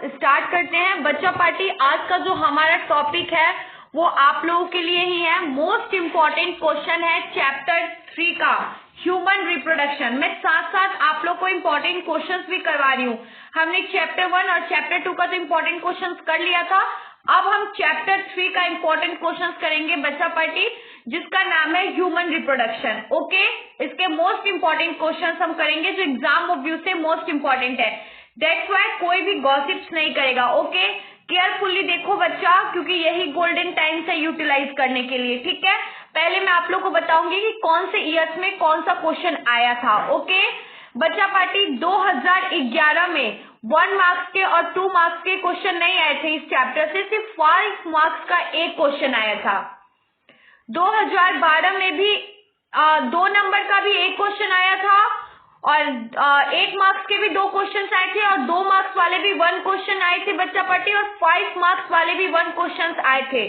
Start करते हैं। बच्चा पार्टी, आज का जो हमारा टॉपिक है वो आप लोगों के लिए ही है। मोस्ट इम्पोर्टेंट क्वेश्चन है चैप्टर 3 का, ह्यूमन रिप्रोडक्शन। मैं साथ साथ आप लोग को इम्पोर्टेंट क्वेश्चंस भी करवा रही हूँ। हमने चैप्टर 1 और चैप्टर 2 का तो इम्पोर्टेंट क्वेश्चंस कर लिया था, अब हम चैप्टर 3 का इम्पोर्टेंट क्वेश्चंस करेंगे बच्चा पार्टी, जिसका नाम है ह्यूमन रिप्रोडक्शन। ओके, इसके मोस्ट इम्पोर्टेंट क्वेश्चंस हम करेंगे जो एग्जाम ऑफ व्यू से मोस्ट इम्पोर्टेंट है। दैट्स व्हाई कोई भी गॉसिप्स नहीं करेगा। ओके, केयरफुली देखो बच्चा, क्योंकि यही गोल्डन टाइम है यूटिलाइज करने के लिए। ठीक है, पहले मैं आप लोग को बताऊंगी कि कौन से ईयर्स में कौन सा क्वेश्चन आया था। ओके बच्चा पार्टी, 2011 में 1 मार्क्स के और 2 मार्क्स के क्वेश्चन नहीं आए थे इस चैप्टर से, सिर्फ 5 मार्क्स का एक क्वेश्चन आया था। 2012 में भी 2 नंबर का भी एक क्वेश्चन आया था और 1 मार्क्स के भी 2 क्वेश्चन आए थे और 2 मार्क्स वाले भी 1 क्वेश्चन आए थे बच्चा पार्टी, और 5 मार्क्स वाले भी 1 क्वेश्चन आए थे।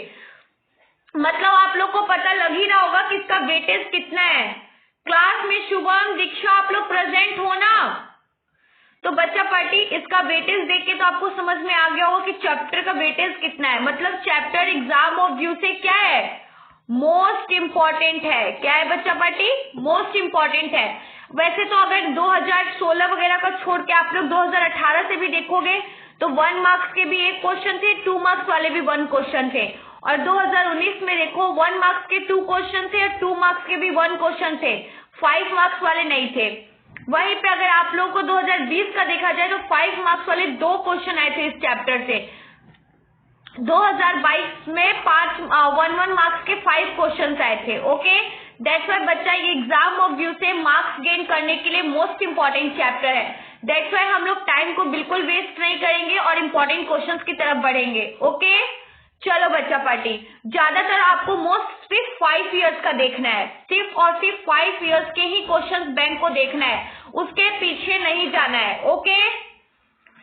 मतलब आप लोग को पता लग ही रहा होगा कि इसका वेटेज कितना है। क्लास में शुभम, दीक्षा आप लोग प्रेजेंट हो ना, तो बच्चा पार्टी इसका वेटेज देख के तो आपको समझ में आ गया होगा कि चैप्टर का वेटेज कितना है। मतलब चैप्टर एग्जाम ऑफ व्यू से क्या है, मोस्ट इम्पोर्टेंट है। क्या है बच्चा पार्टी, मोस्ट इम्पोर्टेंट है। वैसे तो अगर 2016 वगैरह का छोड़ के आप लोग 2018 से भी देखोगे तो 1 मार्क्स के भी एक क्वेश्चन थे, 2 मार्क्स वाले भी 1 क्वेश्चन थे, और 2019 में देखो 1 मार्क्स के 2 क्वेश्चन थे और 2 मार्क्स के भी 1 क्वेश्चन थे, 5 मार्क्स वाले नहीं थे। वहीं पे अगर आप लोगों को 2020 का देखा जाए तो 5 मार्क्स वाले 2 क्वेश्चन आए थे इस चैप्टर से। 2022 में 1 मार्क्स के 5 क्वेश्चन आए थे। ओके, दैट्स वाई बच्चा ये एग्जाम ऑफ व्यू से मार्क्स गेन करने के लिए मोस्ट इंपॉर्टेंट चैप्टर है। दैट्स वाई हम लोग टाइम को बिल्कुल वेस्ट नहीं करेंगे और इंपॉर्टेंट क्वेश्चंस की तरफ बढ़ेंगे। ओके चलो बच्चा पार्टी, ज्यादातर आपको मोस्ट सिर्फ 5 इयर्स का देखना है, सिर्फ और सिर्फ 5 इयर्स के ही क्वेश्चन बैंक को देखना है, उसके पीछे नहीं जाना है। ओके,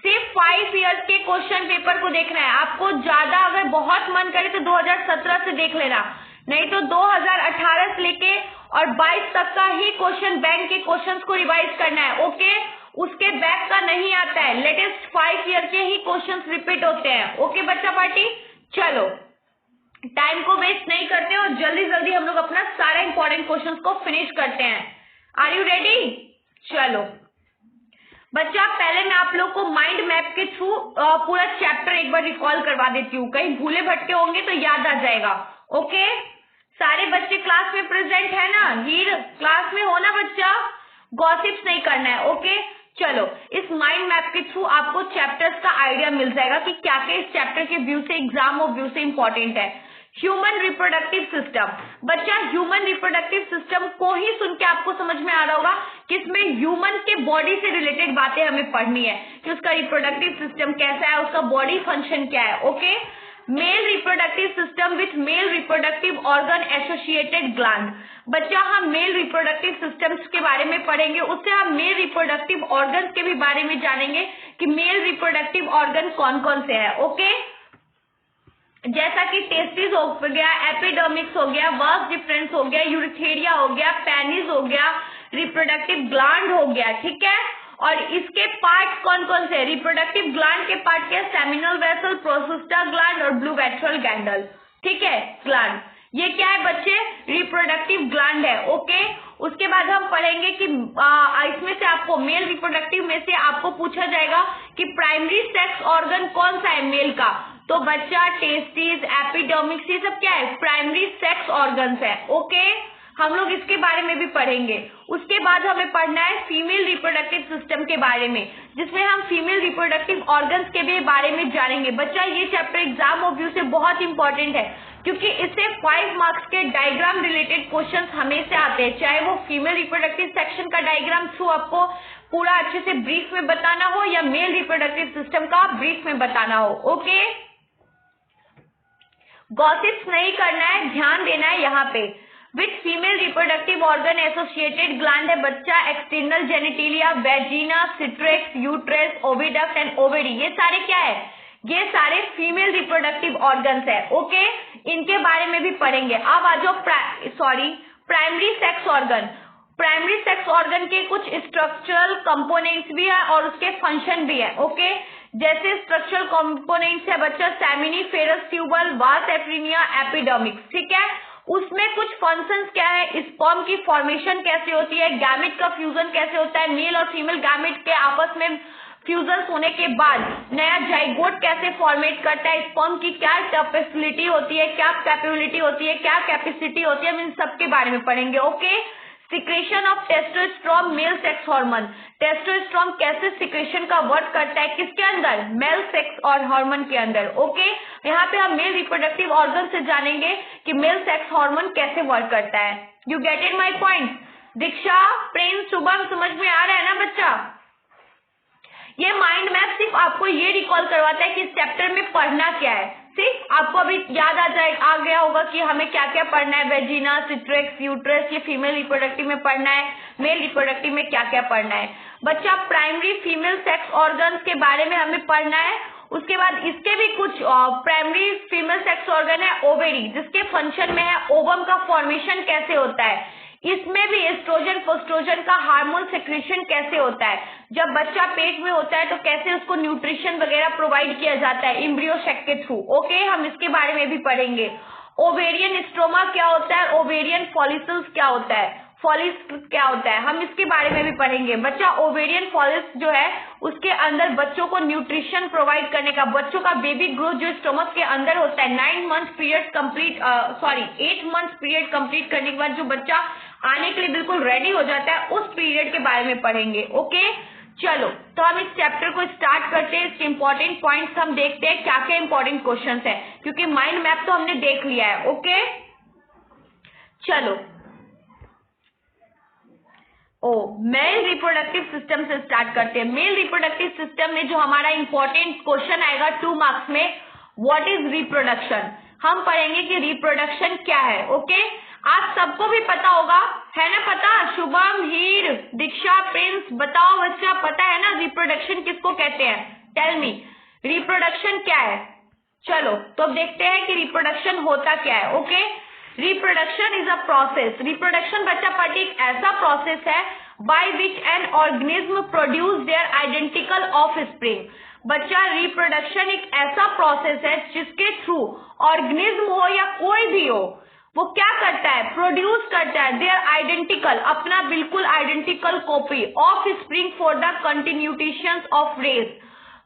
सिर्फ 5 इयर्स के क्वेश्चन पेपर को देखना है। आपको ज्यादा अगर बहुत मन करे तो 2017 से देख लेना, नहीं तो 2018 से लेके और 22 तक का ही क्वेश्चन बैंक के क्वेश्चंस को रिवाइज करना है। ओके, उसके बैक का नहीं आता है, लेटेस्ट 5 ईयर के ही क्वेश्चंस रिपीट होते हैं। ओके बच्चा पार्टी, चलो टाइम को वेस्ट नहीं करते और जल्दी जल्दी हम लोग अपना सारा इंपॉर्टेंट क्वेश्चंस को फिनिश करते हैं। Are you ready? चलो बच्चा, पहले मैं आप लोग को माइंड मैप के थ्रू पूरा चैप्टर एक बार रिकॉल करवा देती हूँ, कहीं भूले भटके होंगे तो याद आ जाएगा। ओके, सारे बच्चे क्लास में प्रेजेंट है ना? हीर क्लास में हो ना बच्चा? गॉसिप्स नहीं करना है। ओके चलो, इस माइंड मैप के थ्रू आपको चैप्टर्स का आइडिया मिल जाएगा कि क्या क्या इस चैप्टर के व्यू से, एग्जाम ऑफ व्यू से इंपॉर्टेंट है। ह्यूमन रिप्रोडक्टिव सिस्टम, बच्चा ह्यूमन रिप्रोडक्टिव सिस्टम को ही सुन के आपको समझ में आ रहा होगा कि इसमें ह्यूमन के बॉडी से रिलेटेड बातें हमें पढ़नी है कि उसका रिप्रोडक्टिव सिस्टम कैसा है, उसका बॉडी फंक्शन क्या है। Okay, mail reproductive system with mail reproductive organ associated gland, बच्चा हम मेल रिप्रोडक्टिव सिस्टम्स के बारे में पढ़ेंगे, उससे हम मेल रिप्रोडक्टिव ऑर्गन्स के भी बारे में जानेंगे कि मेल रिप्रोडक्टिव ऑर्गन कौन कौन से है। ओके, जैसा कि टेस्टिस हो गया, एपिडर्मिक्स हो गया, वर्स डिफरेंस हो गया, यूरिथेरिया हो गया, पेनिस हो गया, रिप्रोडक्टिव ग्लैंड हो गया। ठीक है, और इसके पार्ट कौन कौन से? रिप्रोडक्टिव ग्लैंड के पार्ट क्या? सेमिनल वेसल, प्रोसिस्टा ग्लैंड और ब्लू वेट्रल गैंडल। ठीक है, ग्लैंड ये क्या है बच्चे? रिप्रोडक्टिव ग्लैंड है। ओके, उसके बाद हम पढ़ेंगे कि इसमें से आपको मेल रिप्रोडक्टिव में से आपको पूछा जाएगा कि प्राइमरी सेक्स ऑर्गन कौन सा है मेल का, तो बच्चा टेस्टिस, एपिडर्मिक्स, ये सब क्या है? प्राइमरी सेक्स ऑर्गन्स है। ओके, हम लोग इसके बारे में भी पढ़ेंगे। उसके बाद हमें पढ़ना है फीमेल रिप्रोडक्टिव सिस्टम के बारे में, जिसमें हम फीमेल रिप्रोडक्टिव ऑर्गन्स के भी बारे में जानेंगे। बच्चा ये चैप्टर एग्जाम ऑफ व्यू से बहुत इंपॉर्टेंट है, क्योंकि इससे 5 मार्क्स के डायग्राम रिलेटेड क्वेश्चंस हमेशा आते हैं, चाहे वो फीमेल रिप्रोडक्टिव सेक्शन का डायग्राम थ्रू आपको पूरा अच्छे से ब्रीफ में बताना हो या मेल रिप्रोडक्टिव सिस्टम का ब्रीफ में बताना हो। ओके, गॉसिप्स नहीं करना है, ध्यान देना है यहाँ पे। With female reproductive organ associated gland है बच्चा एक्सटर्नल जेनिटिलिया, वेजिना, सिट्रेक्स, यूट्रस, ओविडक्ट एंड ओवेरी, ये सारे क्या है? ये सारे फीमेल रिप्रोडक्टिव ऑर्गन्स है। ओके, इनके बारे में भी पढ़ेंगे। अब आ जाओ primary sex organ. Primary sex organ के कुछ स्ट्रक्चरल कंपोनेंट्स भी है और उसके फंक्शन भी है। ओके, जैसे स्ट्रक्चरल कंपोनेंट्स है बच्चा सेमिनिफेरस ट्यूबल, वास एफ्रीनिया, एपिडर्मिक्स, ठीक है। उसमें कुछ फंक्शंस क्या है, स्पर्म की फॉर्मेशन कैसे होती है, गैमेट का फ्यूजन कैसे होता है, मेल और फीमेल गैमेट के आपस में फ्यूजन होने के बाद नया जाइगोट कैसे फॉर्मेट करता है, स्पर्म की क्या कैपेबिलिटी होती है, क्या कैपेबिलिटी होती है, क्या कैपेसिटी होती है, हम इन सब के बारे में पढ़ेंगे। Okay, secretion of testosterone mail sex hormone, testosterone कैसे सिक्रेशन का वर्क करता है, किसके अंदर, मेल सेक्स और हार्मोन के अंदर। ओके, यहाँ पे हम मेल रिप्रोडक्टिव ऑर्गन से जानेंगे कि मेल सेक्स हार्मोन कैसे वर्क करता है। You get it my point. Diksha, Prince, Shubham, समझ में आ रहा है ना बच्चा? ये माइंड मैप सिर्फ आपको ये रिकॉल करवाता है कि इस चैप्टर में पढ़ना क्या है। सिर्फ आपको अभी याद आ गया होगा कि हमें क्या क्या पढ़ना है, वेजिना, सिट्रेक्स, यूट्रस, ये फीमेल रिप्रोडक्टिव में पढ़ना है, मेल रिप्रोडक्टिव में क्या क्या पढ़ना है। बच्चा प्राइमरी फीमेल सेक्स ऑर्गन्स के बारे में हमें पढ़ना है। उसके बाद इसके भी कुछ प्राइमरी फीमेल सेक्स ऑर्गन है ओवेरी, जिसके फंक्शन में है ओवम का फॉर्मेशन कैसे होता है, इसमें भी एस्ट्रोजन प्रोस्ट्रोजन का हार्मोन सेक्रेशन कैसे होता है, जब बच्चा पेट में होता है तो कैसे उसको न्यूट्रिशन वगैरह प्रोवाइड किया जाता है एम्ब्रियो सेक के थ्रू। ओके, हम इसके बारे में भी पढ़ेंगे। ओवेरियन स्ट्रोमा क्या होता है, ओवेरियन फॉलिकल्स क्या होता है, फॉलिकल क्या होता है, हम इसके बारे में भी पढ़ेंगे। बच्चा ओवेरियन फॉलिकल जो है उसके अंदर बच्चों को न्यूट्रिशन प्रोवाइड करने का, बच्चों का बेबी ग्रोथ जो स्टमक के अंदर होता है 8 मंथ पीरियड कंप्लीट करने के बाद जो बच्चा आने के लिए बिल्कुल रेडी हो जाता है, उस पीरियड के बारे में पढ़ेंगे। ओके, चलो तो हम इस चैप्टर को स्टार्ट करते हैं। इसके इंपॉर्टेंट पॉइंट्स हम देखते हैं क्या क्या इंपॉर्टेंट क्वेश्चंस है, क्योंकि माइंड मैप तो हमने देख लिया है। ओके, चलो मेल रिप्रोडक्टिव सिस्टम से स्टार्ट करते हैं। मेल रिप्रोडक्टिव सिस्टम में जो हमारा इंपॉर्टेंट क्वेश्चन आएगा 2 मार्क्स में, व्हाट इज रिप्रोडक्शन, हम पढ़ेंगे कि रिप्रोडक्शन क्या है। ओके, आप सबको भी पता होगा, है ना पता? शुभम, हीर, दीक्षा, प्रिंस, बताओ बच्चा, पता है ना रिप्रोडक्शन किसको कहते हैं? टेल मी, रिप्रोडक्शन क्या है? चलो तो अब देखते हैं कि रिप्रोडक्शन होता क्या है। Okay, reproduction is a process, reproduction बच्चा पार्टी एक ऐसा प्रोसेस है by which an organism produce their identical offspring. बच्चा रिप्रोडक्शन एक ऐसा प्रोसेस है जिसके थ्रू ऑर्गेनिज्म हो या कोई भी हो, वो क्या करता है, प्रोड्यूस करता है देयर आइडेंटिकल, अपना बिल्कुल identical copy of spring for the continuations of race.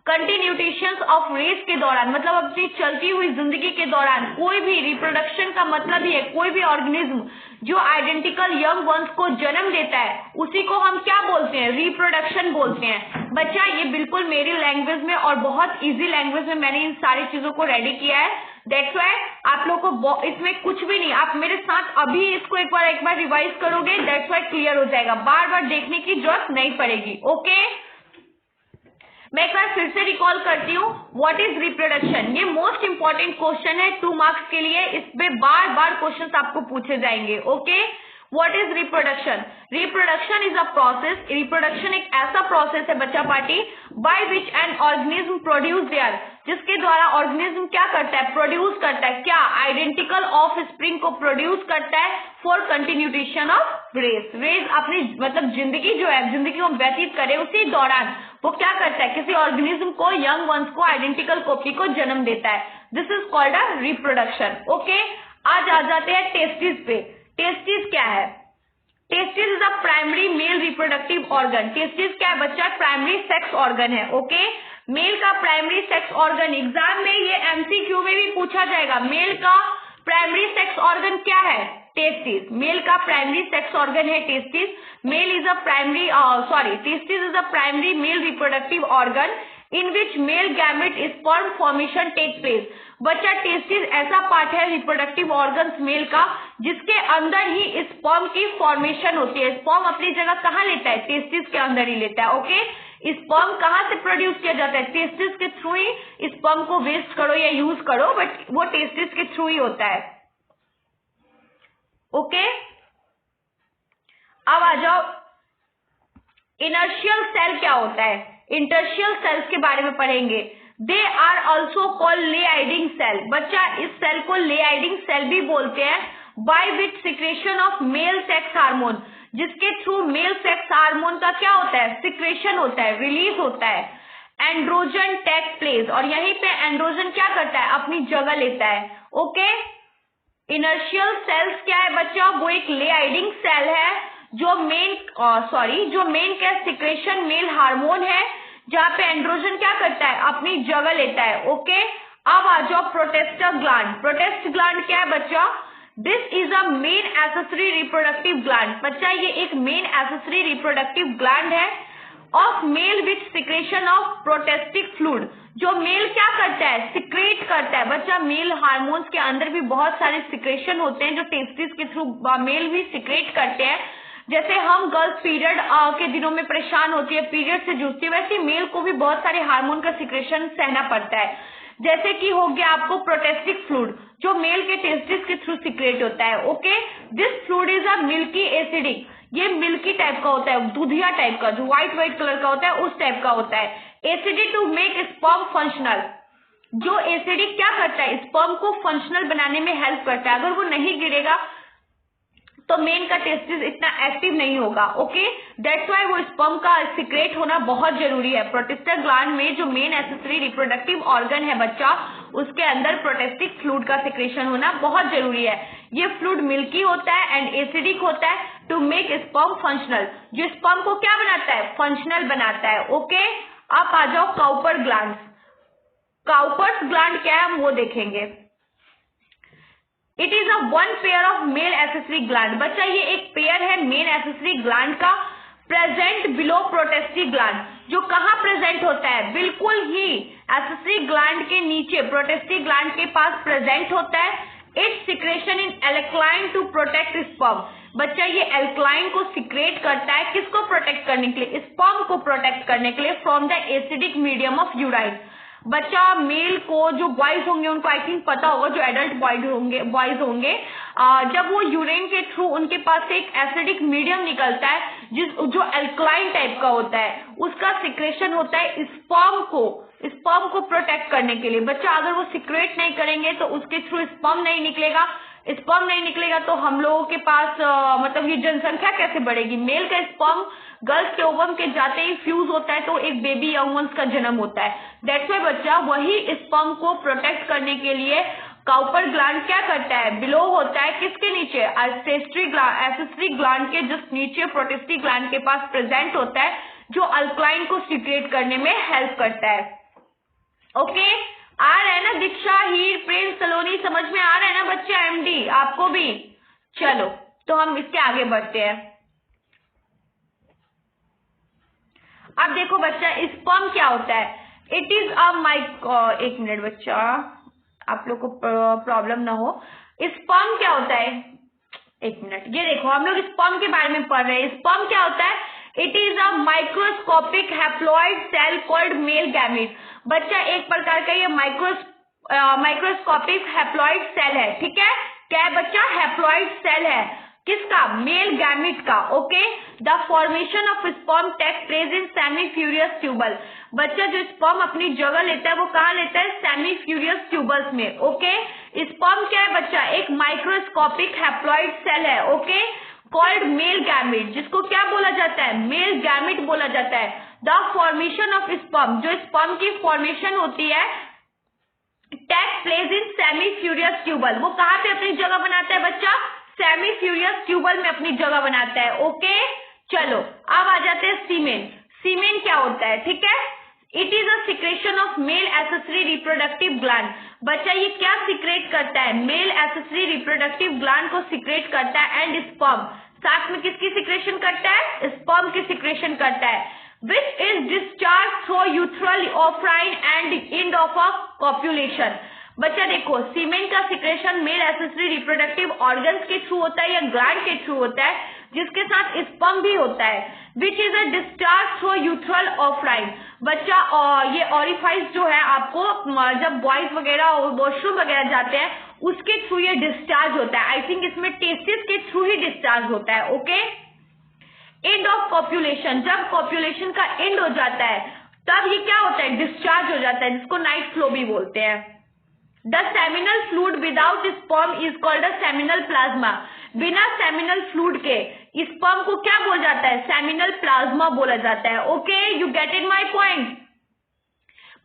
Continuations of race के दौरान मतलब अपनी चलती हुई जिंदगी के दौरान कोई भी, रिप्रोडक्शन का मतलब ही है कोई भी ऑर्गेनिज्म जो आइडेंटिकल यंग वंस को जन्म देता है, उसी को हम क्या बोलते हैं, रिप्रोडक्शन बोलते हैं। बच्चा ये बिल्कुल मेरी लैंग्वेज में और बहुत इजी लैंग्वेज में मैंने इन सारी चीजों को रेडी किया है। दैट्स व्हाई आप लोग को इसमें कुछ भी नहीं, आप मेरे साथ अभी इसको एक बार रिवाइज करोगे, दैट्स व्हाई क्लियर हो जाएगा, बार बार देखने की जरूरत नहीं पड़ेगी। ओके, मैं एक बार फिर से रिकॉल करती हूँ, व्हाट इज रिप्रोडक्शन। ये मोस्ट इंपॉर्टेंट क्वेश्चन है 2 मार्क्स के लिए, इसमें बार बार क्वेश्चंस आपको पूछे जाएंगे। Okay, what is reproduction, reproduction is a process, reproduction एक ऐसा प्रोसेस है बच्चा party by which an organism produce their, जिसके द्वारा ऑर्गेनिज्म क्या करता है, प्रोड्यूस करता है क्या, आइडेंटिकल ऑफ स्प्रिंग को प्रोड्यूस करता है फॉर कंटिन्यूटेशन ऑफ रेस। रेस अपनी मतलब जिंदगी जो है, जिंदगी को व्यतीत करे उसी दौरान वो क्या करता है, किसी ऑर्गेनिज्म को, यंग वंस को, आइडेंटिकल कॉपी को जन्म देता है। This is called a reproduction. Okay, आज आ जाते हैं टेस्टिस पे। टेस्टिस क्या है? Testis is a primary male reproductive organ. Testis क्या है बच्चा? प्राइमरी सेक्स ऑर्गन है। ओके, मेल का प्राइमरी सेक्स ऑर्गन, एग्जाम में ये एमसीक्यू में भी पूछा जाएगा। मेल का प्राइमरी सेक्स ऑर्गन क्या है? टेस्टिस। मेल का प्राइमरी सेक्स ऑर्गन है testis. Male is a primary testis is a primary male reproductive organ in which male gamete sperm formation take place. बच्चा टेस्टिस ऐसा पार्ट है reproductive organs male का जिसके अंदर ही स्पर्म की formation होती है। स्पर्म अपनी जगह कहाँ लेता है? टेस्टिस के अंदर ही लेता है। ओके, स्पर्म कहाँ से प्रोड्यूस किया जाता है? टेस्टिस के थ्रू ही। स्पर्म को वेस्ट करो या यूज करो, बट वो टेस्टिस के थ्रू ही होता है। ओके, अब आ जाओ इनर्शियल सेल क्या होता है। इंटर्शियल सेल्स के बारे में पढ़ेंगे। They are also called Leydig cell. बच्चा इस सेल को लेआइडिंग सेल भी बोलते हैं। By which secretion of male sex hormone, जिसके थ्रू मेल सेक्स हार्मोन का क्या होता है? सिक्रेशन होता है, रिलीज होता है। एंड्रोजन टेक प्लेस, और यहीं पे एंड्रोजन क्या करता है, अपनी जगह लेता है। ओके, इनर्शियल सेल्स क्या है बच्चा, वो एक लेआइडिंग सेल है जो मेन क्या सिक्रेशन मेल हार्मोन है, जहाँ पे एंड्रोजन क्या करता है, अपनी जगह लेता है। ओके, अब आ जाओ प्रोटेस्टर ग्लैंड। प्रोटेस्ट ग्लैंड क्या है बच्चा, this is a main accessory reproductive gland. बच्चा ये एक मेन एसेसरी रिप्रोडक्टिव ग्लैंड है of male with secretion of prostatic fluid. जो मेल क्या करता है, सिक्रेट करता है। बच्चा मेल हार्मोन्स के अंदर भी बहुत सारे सिक्रेशन होते हैं जो टेस्टिस के थ्रू मेल भी सिक्रेट करते हैं। जैसे हम गर्ल्स पीरियड के दिनों में परेशान होती है, पीरियड से जूझती है, वैसे मेल को भी बहुत सारे हार्मोन का सिक्रेशन सहना पड़ता है। जैसे कि हो गया आपको प्रोटेस्टिक फ्लूइड जो मेल के टेस्टिस के थ्रू सिक्रेट होता है। Okay, this fluid is a milky acidic, ये मिल्की टाइप का होता है, दूधिया टाइप का, जो व्हाइट कलर का होता है उस टाइप का होता है। Acidic to make sperm functional, जो एसिडिक क्या करता है, स्पर्म को फंक्शनल बनाने में हेल्प करता है। अगर वो नहीं गिरेगा तो मेन का टेस्टिस इतना एक्टिव नहीं होगा। ओके, दैट्स व्हाई वो स्पर्म का सिक्रेट होना बहुत जरूरी है। प्रोटेस्टर ग्लैंड में जो मेन एसेसरी रिप्रोडक्टिव ऑर्गन है बच्चा, उसके अंदर प्रोटेस्टिक फ्लूइड का सिक्रेशन होना बहुत जरूरी है। ये फ्लूइड मिल्की होता है एंड एसिडिक होता है टू मेक स्पर्म फंक्शनल, जो स्पर्म को क्या बनाता है, फंक्शनल बनाता है। ओके, अब आ जाओ काउपर ग्लैंड। काउपर्स ग्लैंड क्या है हम वो देखेंगे। It is a one pair of male accessory gland. बच्चा ये एक पेयर है मेन एसेसरी ग्लैंड का, प्रेजेंट बिलो प्रोटेस्टिक ग्लैंड, जो कहाँ प्रेजेंट होता है, बिल्कुल ही एसेसरी ग्लैंड के नीचे प्रोटेस्टिक ग्लैंड के पास प्रेजेंट होता है। It's secretion in alkaline to protect sperm. बच्चा ये एल्कलाइन को सिक्रेट करता है, किसको प्रोटेक्ट करने के लिए, स्पर्म को प्रोटेक्ट करने के लिए, from the acidic medium of urine. बच्चा मेल को, जो बॉयज होंगे उनको आई थिंक पता होगा, जो एडल्ट बॉयज होंगे जब वो यूरिन के थ्रू उनके पास से एक एसिडिक मीडियम निकलता है जो अल्कलाइन टाइप का होता है, उसका सिक्रेशन होता है स्पर्म को प्रोटेक्ट करने के लिए। बच्चा अगर वो सिक्रेट नहीं करेंगे तो उसके थ्रू स्पर्म नहीं निकलेगा तो हम लोगों के पास मतलब ये जनसंख्या कैसे बढ़ेगी। मेल का स्पर्म गर्ल्स के ओवम के जाते ही फ्यूज होता है तो एक बेबी यंग वंस का जन्म होता है। दैट्स व्हाई बच्चा वही स्पर्म को प्रोटेक्ट करने के लिए काउपर ग्लैंड क्या करता है, बिलो होता है किसके नीचे, एसेसरी ग्लैंड के जस्ट नीचे प्रोटेस्टिक ग्लैंड के पास प्रेजेंट होता है, जो अल्कलाइन को सिक्रेट करने में हेल्प करता है। ओके, आ रहा है ना दीक्षा, हीर, प्रिंस, सलोनी, समझ में आ रहा है ना बच्चे, एमडी आपको भी। चलो तो हम इसके आगे बढ़ते हैं। अब देखो बच्चा स्पर्म क्या होता है, इट इज अ एक मिनट बच्चा, आप लोग को प्रॉब्लम ना हो। स्पर्म क्या होता है, एक मिनट, ये देखो हम लोग स्पर्म के बारे में पढ़ रहे हैं। स्पर्म क्या होता है, it is a microscopic haploid cell called male gamete. बच्चा एक प्रकार का ये माइक्रोस्कोपिक हैप्लॉइड सेल है, ठीक है। क्या है बच्चा, हैप्लॉइड सेल है, किसका, मेल गैमीट का। Okay, the formation of sperm take place in seminiferous tubule. बच्चा जो स्पर्म अपनी जगह लेता है वो कहाँ लेता है, सेमीफ्यूरियस ट्यूबल्स में। ओके, स्पर्म क्या है बच्चा, एक माइक्रोस्कोपिक हैप्लॉइड सेल है। ओके, कॉल्ड मेल गैमीट, जिसको क्या बोला जाता है, मेल गैमीट बोला जाता है। द फॉर्मेशन ऑफ स्पर्म, जो स्पर्म की फॉर्मेशन होती है, take place in seminiferous tubal, वो कहाँ पे अपनी जगह बनाता है बच्चा, सेमीफ्यूरियस ट्यूबल में अपनी जगह बनाता है। ओके, चलो अब आ जाते हैं सीमेन। सीमेन क्या होता है, ठीक है, it is a secretion of male accessory reproductive gland. बच्चा ये क्या सिक्रेट करता है, मेल एसेसरी रिप्रोडक्टिव ग्लैंड को सिक्रेट करता है एंड स्पर्म, साथ में किसकी सिक्रेशन करता है, स्पर्म की सिक्रेशन करता है, which is discharged through urethral offerine and end of a copulation। बच्चा देखो सीमेन का secretion male accessory reproductive organs के थ्रू होता है या ग्लैंड के थ्रू होता है, जिसके साथ स्पर्म भी होता है, which is a discharge through urethral ऑफराइन। बच्चा ये ऑरिफाइस जो है आपको जब बॉयज वगैरह वॉशरूम वगैरह जाते हैं उसके थ्रू ये डिस्चार्ज होता है। आई थिंक इसमें टेस्टिस के थ्रू ही डिस्चार्ज होता है। ओके, एंड ऑफ कॉप्युलेशन, जब कॉप्युलेशन का एंड हो जाता है तब ये क्या होता है, डिस्चार्ज हो जाता है, जिसको नाइट फ्लो भी बोलते हैं। The seminal fluid without sperm is called a seminal plasma. बिना सेमिनल फ्लूइड के स्पर्म को क्या बोला जाता है, सेमिनल प्लाज्मा बोला जाता है। Okay, you get in my point.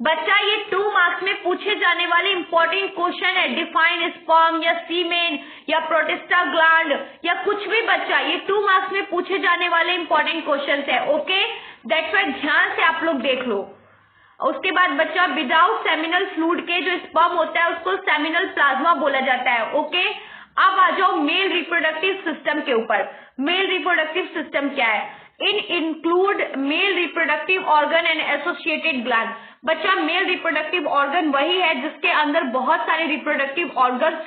बच्चा ये 2 मार्क्स में पूछे जाने वाले इंपॉर्टेंट क्वेश्चन है। डिफाइन स्पर्म या सीमेन या प्रोटिस्टा ग्लैंड या कुछ भी बच्चा, ये 2 मार्क्स में पूछे जाने वाले इंपॉर्टेंट क्वेश्चन है। ओके, दैट्स व्हाई ध्यान से आप लोग देख लो। उसके बाद बच्चा विदाउट सेमिनल फ्लूइड के जो स्पर्म होता है उसको सेमिनल प्लाज्मा बोला जाता है। ओके, अब आ जाओ मेल रिप्रोडक्टिव सिस्टम के ऊपर। मेल रिप्रोडक्टिव सिस्टम क्या है? Include mail reproductive organ and associated gland. बच्चा मेल रिप्रोडक्टिव ऑर्गन वही है जिसके अंदर बहुत सारे रिप्रोडक्टिव ऑर्गन्स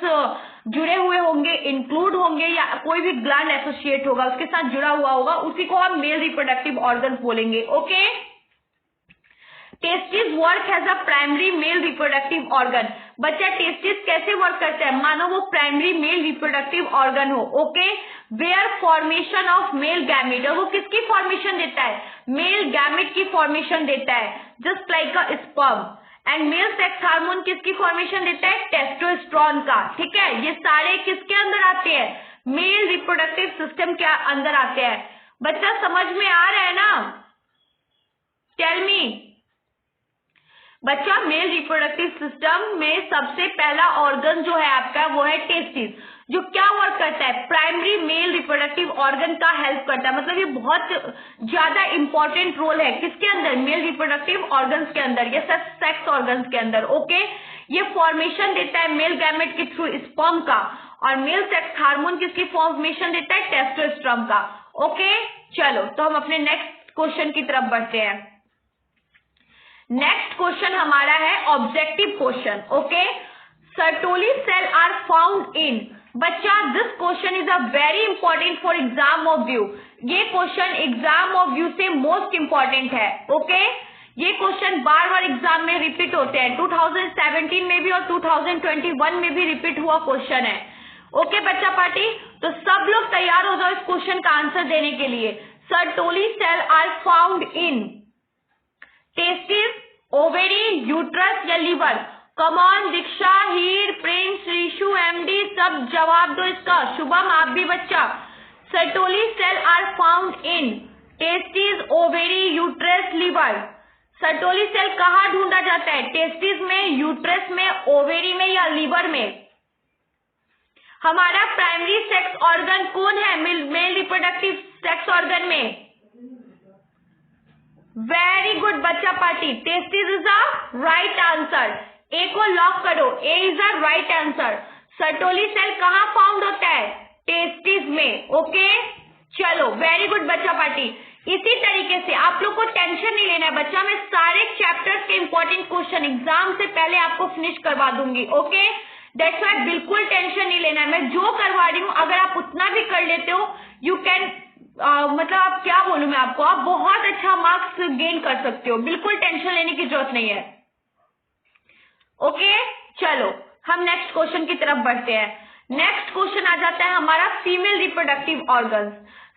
जुड़े हुए होंगे, इंक्लूड होंगे या कोई भी ग्लैंड एसोसिएट होगा उसके साथ जुड़ा हुआ होगा, उसी को हम मेल रिप्रोडक्टिव ऑर्गन्स बोलेंगे। Okay, testis work as a primary male reproductive organ. बच्चा टेस्टिस कैसे वर्क करता है? मानो वो प्राइमरी मेल रिप्रोडक्टिव ऑर्गन हो। Okay, where formation of male gamete, और वो किसकी फॉर्मेशन देता है? मेल गैमेट की फॉर्मेशन देता है, just like a sperm. And mail sex hormone किसकी फॉर्मेशन देता है? टेस्टोस्टेरोन का। ठीक है, ये सारे किसके अंदर आते हैं? मेल रिप्रोडक्टिव सिस्टम के अंदर आते हैं। बच्चा समझ में आ रहा है ना? Tell me. बच्चा मेल रिप्रोडक्टिव सिस्टम में सबसे पहला ऑर्गन जो है आपका वो है टेस्टिस, जो क्या वर्क करता है? प्राइमरी मेल रिप्रोडक्टिव ऑर्गन का हेल्प करता है। मतलब ये बहुत ज्यादा इंपॉर्टेंट रोल है किसके अंदर? मेल रिप्रोडक्टिव ऑर्गन्स के अंदर या सेक्स ऑर्गन्स के अंदर। ओके, ये फॉर्मेशन देता है मेल गैमेट के थ्रू स्पर्म का, और मेल सेक्स हार्मोन किसकी फॉर्मेशन देता है? टेस्टोस्टेरोन का। ओके, चलो तो हम अपने नेक्स्ट क्वेश्चन की तरफ बढ़ते हैं। नेक्स्ट क्वेश्चन हमारा है objective question. Okay, Sertoli cell are found in. बच्चा this question is a very important for exam of view. ये क्वेश्चन एग्जाम ऑफ व्यू से मोस्ट इंपॉर्टेंट है। ओके, ये क्वेश्चन बार बार एग्जाम में रिपीट होते हैं। 2017 में भी और 2021 में भी रिपीट हुआ क्वेश्चन है। ओके बच्चा पार्टी, तो सब लोग तैयार हो जाओ इस क्वेश्चन का आंसर देने के लिए। Sertoli cell are found in testis, ovary, uterus या liver? Come on Diksha, Heer, Prince, Rishu, MD, सब जवाब दो इसका। शुभम आप भी बच्चा। Sertoli cell are found in testis, ovary, uterus, liver. Sertoli cell कहाँ ढूंढा जाता है? टेस्टिस में, यूट्रस में, ओवेरी में या लीवर में? हमारा प्राइमरी सेक्स ऑर्गन कौन है मेल रिप्रोडक्टिव सेक्स ऑर्गन में? वेरी गुड बच्चा party, testis is a right answer. A को लॉक करो, A is a right answer. Sertoli cell कहाँ फाउंड होता है? टेस्टिस में। ओके, चलो वेरी गुड बच्चा पार्टी। इसी तरीके से आप लोग को टेंशन नहीं लेना है बच्चा, मैं सारे चैप्टर्स के इंपॉर्टेंट क्वेश्चन एग्जाम से पहले आपको फिनिश करवा दूंगी। ओके, दैट्स व्हाई बिल्कुल टेंशन नहीं लेना है। मैं जो करवा रही हूँ अगर आप उतना भी कर लेते हो यू कैन मतलब आप क्या बोलूं मैं आपको, आप बहुत अच्छा मार्क्स गेन कर सकते हो। बिल्कुल टेंशन लेने की जरूरत नहीं है। ओके, चलो हम नेक्स्ट क्वेश्चन की तरफ बढ़ते हैं। नेक्स्ट क्वेश्चन आ जाता है हमारा female reproductive organs.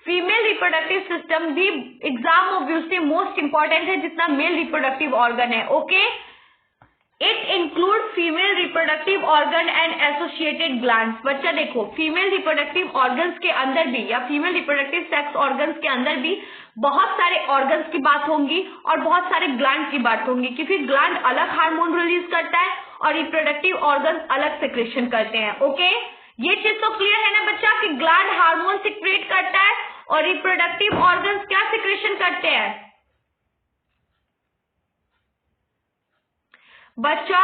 Female reproductive system भी एग्जाम ऑफ व्यू से मोस्ट इंपॉर्टेंट है जितना मेल रिप्रोडक्टिव ऑर्गन है। Okay, it include female reproductive organ and associated glands. बच्चा देखो, फीमेल रिप्रोडक्टिव ऑर्गन्स के अंदर भी या फीमेल रिप्रोडक्टिव सेक्स ऑर्गन्स के अंदर भी बहुत सारे ऑर्गन्स की बात होंगी और बहुत सारे ग्लैंड की बात होंगी, क्योंकि ग्लैंड अलग हार्मोन रिलीज करता है और रिप्रोडक्टिव ऑर्गन्स अलग सिक्रेशन करते हैं। ओके, ये चीज तो क्लियर है ना बच्चा कि ग्लैंड हार्मोन सिक्रेट करता है और रिप्रोडक्टिव ऑर्गन्स क्या सिक्रेशन करते हैं? बच्चा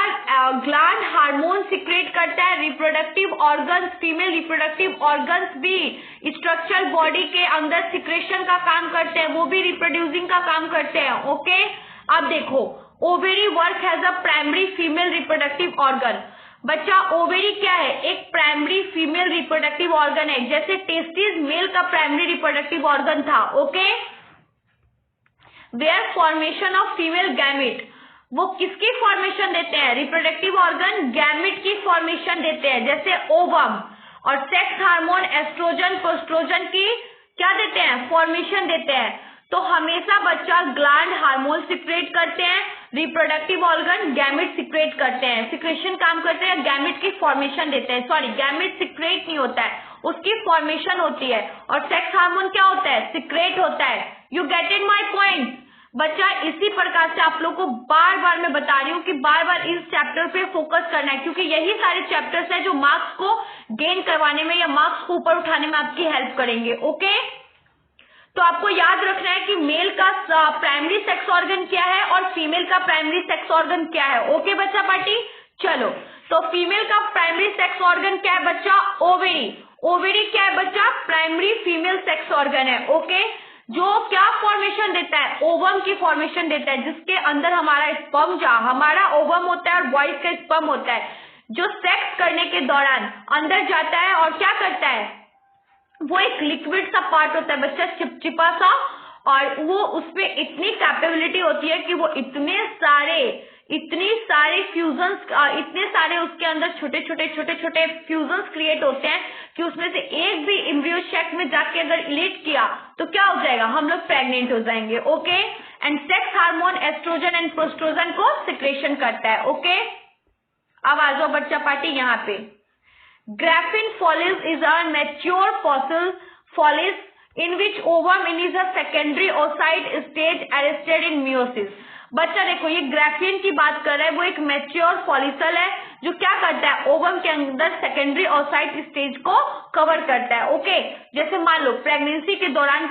ग्लैंड हार्मोन सिक्रेट करता है, reproductive organs, female reproductive organs भी स्ट्रक्चरल बॉडी के अंदर सिक्रेशन का काम करते हैं, वो भी रिप्रोड्यूसिंग का काम करते हैं। ओके, अब देखो ovary work has a primary female reproductive organ. बच्चा ओवेरी क्या है? एक प्राइमरी फीमेल रिप्रोडक्टिव ऑर्गन है, जैसे टेस्टिस मेल का प्राइमरी रिप्रोडक्टिव ऑर्गन था। Okay, where formation of female gamete, वो किसकी फॉर्मेशन देते हैं? रिप्रोडक्टिव ऑर्गन गैमेट की फॉर्मेशन देते हैं, जैसे ओवम। और सेक्स हार्मोन एस्ट्रोजन प्रोस्ट्रोजन की क्या देते हैं? फॉर्मेशन देते हैं। तो हमेशा बच्चा ग्लैंड हार्मोन सिक्रेट करते हैं, रिप्रोडक्टिव ऑर्गन गैमेट सिक्रेट करते हैं, सिक्रेशन काम करते हैं, गैमेट की फॉर्मेशन देते हैं। सॉरी, गैमेट सिक्रेट नहीं होता है, उसकी फॉर्मेशन होती है। और सेक्स हार्मोन क्या होता है? सिक्रेट होता है। You get it my point? बच्चा इसी प्रकार से आप लोग को बार बार मैं बता रही हूँ कि बार बार इस चैप्टर पे फोकस करना है, क्योंकि यही सारे चैप्टर्स हैं जो मार्क्स को गेन करवाने में या मार्क्स को ऊपर उठाने में आपकी हेल्प करेंगे। ओके, तो आपको याद रखना है कि मेल का प्राइमरी सेक्स ऑर्गन क्या है और फीमेल का प्राइमरी सेक्स ऑर्गन क्या है। ओके बच्चा पार्टी, चलो तो फीमेल का प्राइमरी सेक्स ऑर्गन क्या है बच्चा? ओवेरी। ओवेरी क्या है बच्चा? प्राइमरी फीमेल सेक्स ऑर्गन है। ओके, जो क्या फॉर्मेशन देता है? ओवम की फॉर्मेशन देता है, जिसके अंदर हमारा स्पर्म, हमारा ओवम होता है और बॉयज का स्पर्म होता है, जो सेक्स करने के दौरान अंदर जाता है और क्या करता है, वो एक लिक्विड सा पार्ट होता है बच्चा, चिपचिपा सा, और वो उसमें इतनी कैपेबिलिटी होती है कि वो इतने सारे फ्यूजन्स, इतने सारे उसके अंदर छोटे छोटे फ्यूजन्स क्रिएट होते हैं कि उसमें से एक भी एम्ब्रियो सेक में जाके अगर इलेट किया तो क्या हो जाएगा? हम लोग प्रेग्नेंट हो जाएंगे। Okay, and sex hormone oestrogen and progesterone को सिक्रेशन करता है। ओके, अब आ जाओ बच्चा पार्टी यहाँ पे। Graphene follicle is a mature follicle in which ovum is a secondary oocyte stage arrested in meiosis। बच्चा देखो, ये ग्राफीन की बात कर रहा है, वो एक मैच्योर फॉलिकल है जो क्या करता है? ओवम के अंदर सेकेंडरी oocyte स्टेज को कवर करता है। ओके, जैसे मान लो प्रेगनेंसी के दौरान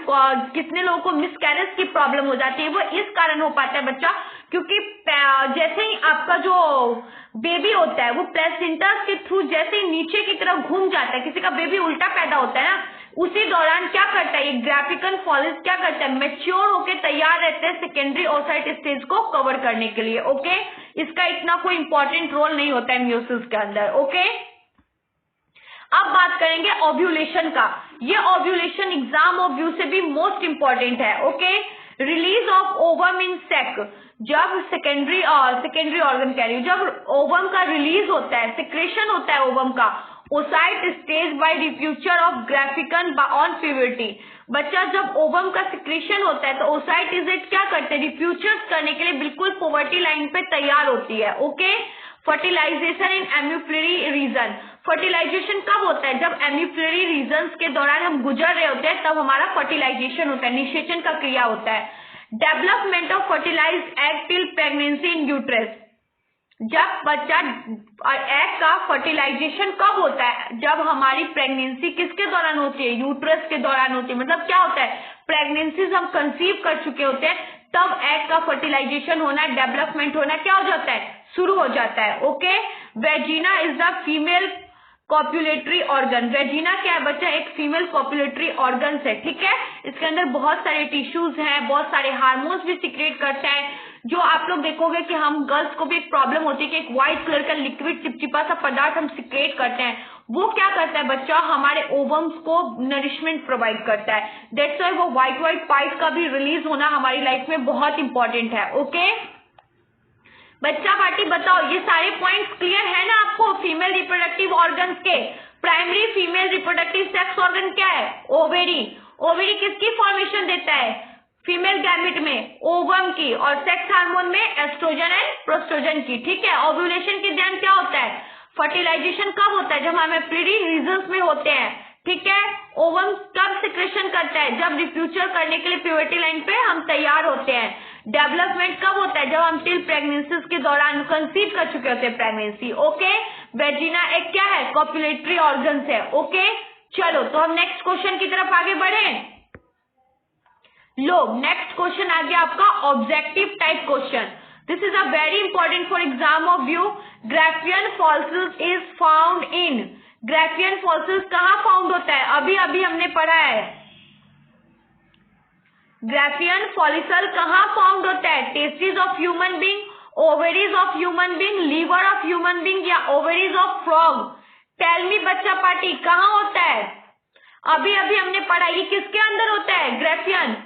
कितने लोगों को मिसकैरेज की प्रॉब्लम हो जाती है, वो इस कारण हो पाता है बच्चा, क्योंकि जैसे ही आपका जो बेबी होता है वो प्लेसेंटा के थ्रू जैसे ही नीचे की तरफ घूम जाता है, किसी का बेबी उल्टा पैदा होता है ना, उसी दौरान क्या करता है ये ग्राफिकल फॉलिकल, क्या करता है? मैच्योर होके तैयार रहते हैं सेकेंडरी oocyte स्टेज को कवर करने के लिए। ओके, इसका इतना कोई इंपॉर्टेंट रोल नहीं होता है मियोसिस के अंदर। ओके, अब बात करेंगे ओव्यूलेशन का। ये ओव्यूलेशन एग्जाम ऑफ व्यू से भी मोस्ट इंपॉर्टेंट है। ओके, रिलीज ऑफ ओवम इन सेक, जब सेकेंडरी ऑर्गन कह रही हूँ, जब ओवम का रिलीज होता है, सिक्रेशन होता है ओवम का, oocyte stage by rupture of Graafian on puberty. बच्चा जब ओवम का सिक्रेशन होता है तो oocyte इजेट क्या करते हैं? रिफ्यूचर करने के लिए बिल्कुल पुबर्टी लाइन पे तैयार होती है। ओके, फर्टिलाइजेशन इन एम्यूफिलरी रीजन। फर्टिलाइजेशन कब होता है? जब एम्यूफिलरी रीजन के दौरान हम गुजर रहे होते हैं, तब हमारा फर्टिलाइजेशन होता है, निषेचन का क्रिया होता है। Development of fertilized egg till pregnancy in uterus. जब बच्चा एग का फर्टिलाइजेशन कब होता है? जब हमारी प्रेगनेंसी किसके दौरान होती है? यूट्रस के दौरान होती है। मतलब क्या होता है? प्रेगनेंसी हम कंसीव कर चुके होते हैं, तब एग का फर्टिलाइजेशन होना, डेवलपमेंट होना क्या हो जाता है? शुरू हो जाता है। Okay, vagina is the female copulatory organ. Vagina क्या है बच्चा? एक फीमेल कॉपुलेटरी ऑर्गन है। ठीक है, इसके अंदर बहुत सारे टिश्यूज हैं, बहुत सारे हार्मोन्स भी सिक्रेट करता है, जो आप लोग देखोगे कि हम गर्ल्स को भी एक प्रॉब्लम होती है कि एक व्हाइट कलर का लिक्विड चिपचिपा सा पदार्थ हम सिक्रेट करते हैं, वो क्या करता है बच्चा? हमारे ओवम्स को नरिशमेंट प्रोवाइड करता है। दैट्स व्हाई वो व्हाइट पार्ट का भी रिलीज होना हमारी लाइफ में बहुत इंपॉर्टेंट है। ओके बच्चा पार्टी, बताओ ये सारे पॉइंट्स क्लियर है ना आपको? फीमेल रिप्रोडक्टिव ऑर्गन्स के primary female reproductive sex organ क्या है? ओवेरी। ओवेरी किसकी फॉर्मेशन देता है? फीमेल गैमेट में ओवम की, और सेक्स हार्मोन में एस्ट्रोजन एंड प्रोस्ट्रोजन की। ठीक है, ओव्यूलेशन के दौरान क्या होता है? फर्टिलाइजेशन कब होता है? जब हम एम्ब्रियो रीजन्स में होते हैं। ठीक है, ओवम कब सिक्रेशन करता है? जब रिफ्यूचर करने के लिए प्यूबर्टी लाइन पे हम तैयार होते हैं। डेवलपमेंट कब होता है? जब हम टिल प्रेगनेंसी के दौरान कंसीव कर चुके होते हैं प्रेगनेंसी। ओके, वेजिना एक क्या है? कॉपुलेटरी ऑर्गन है। ओके, चलो तो हम नेक्स्ट क्वेश्चन की तरफ आगे बढ़े। लो, नेक्स्ट क्वेश्चन आ गया आपका objective type question. This is a very important for exam of view. Graafian fossils is found in. Graafian fossils कहाँ फाउंड होता है? अभी अभी हमने पढ़ा है। ग्राफियन फॉलिकल कहाँ फाउंड होता है? Testis of human being, ovaries of human being, liver of human being, या ovaries of frog? Tell me बच्चा पार्टी, कहाँ होता है? अभी अभी हमने पढ़ा, ये किसके अंदर होता है? ग्राफियन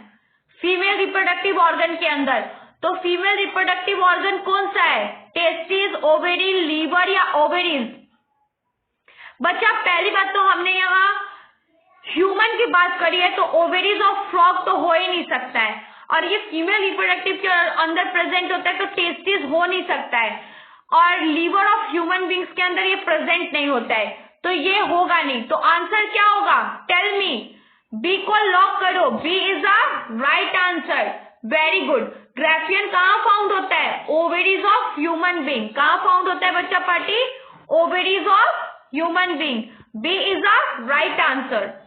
फीमेल रिप्रोडक्टिव ऑर्गन के अंदर। तो फीमेल रिप्रोडक्टिव ऑर्गन कौन सा है? टेस्टिस, ओवेरी, लीवर या ओवरीज? बच्चा पहली बात तो हमने यहाँ ह्यूमन की बात करी है, तो ओवेरीज ऑफ फ्रॉग तो हो ही नहीं सकता है, और ये फीमेल रिप्रोडक्टिव के अंदर प्रेजेंट होता है, तो टेस्टिस हो नहीं सकता है, और लीवर ऑफ ह्यूमन बींग्स के अंदर ये प्रेजेंट नहीं होता है, तो ये होगा नहीं। तो आंसर क्या होगा? Tell me. बी को लॉक करो, B is a right answer. Very good. Graafian कहाँ फाउंड होता है? Ovaries of human being. कहाँ फाउंड होता है बच्चा party? Ovaries of human being. B is a right answer.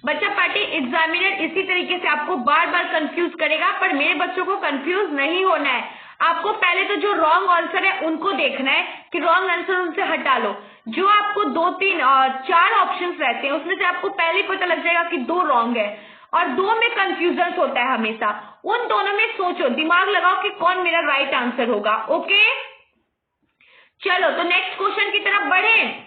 बच्चा पार्टी एग्जामिनर इसी तरीके से आपको बार बार कंफ्यूज करेगा, पर मेरे बच्चों को कंफ्यूज नहीं होना है। आपको पहले तो जो रॉन्ग आंसर है उनको देखना है कि रॉन्ग आंसर उनसे हटा लो। जो आपको 2, 3, 4 ऑप्शंस रहते हैं उसमें से आपको पहले ही पता लग जाएगा कि 2 रॉन्ग है और 2 में कंफ्यूजन होता है हमेशा। उन दोनों में सोचो, दिमाग लगाओ कि कौन मेरा राइट आंसर होगा। ओके, चलो तो नेक्स्ट क्वेश्चन की तरफ बढ़े।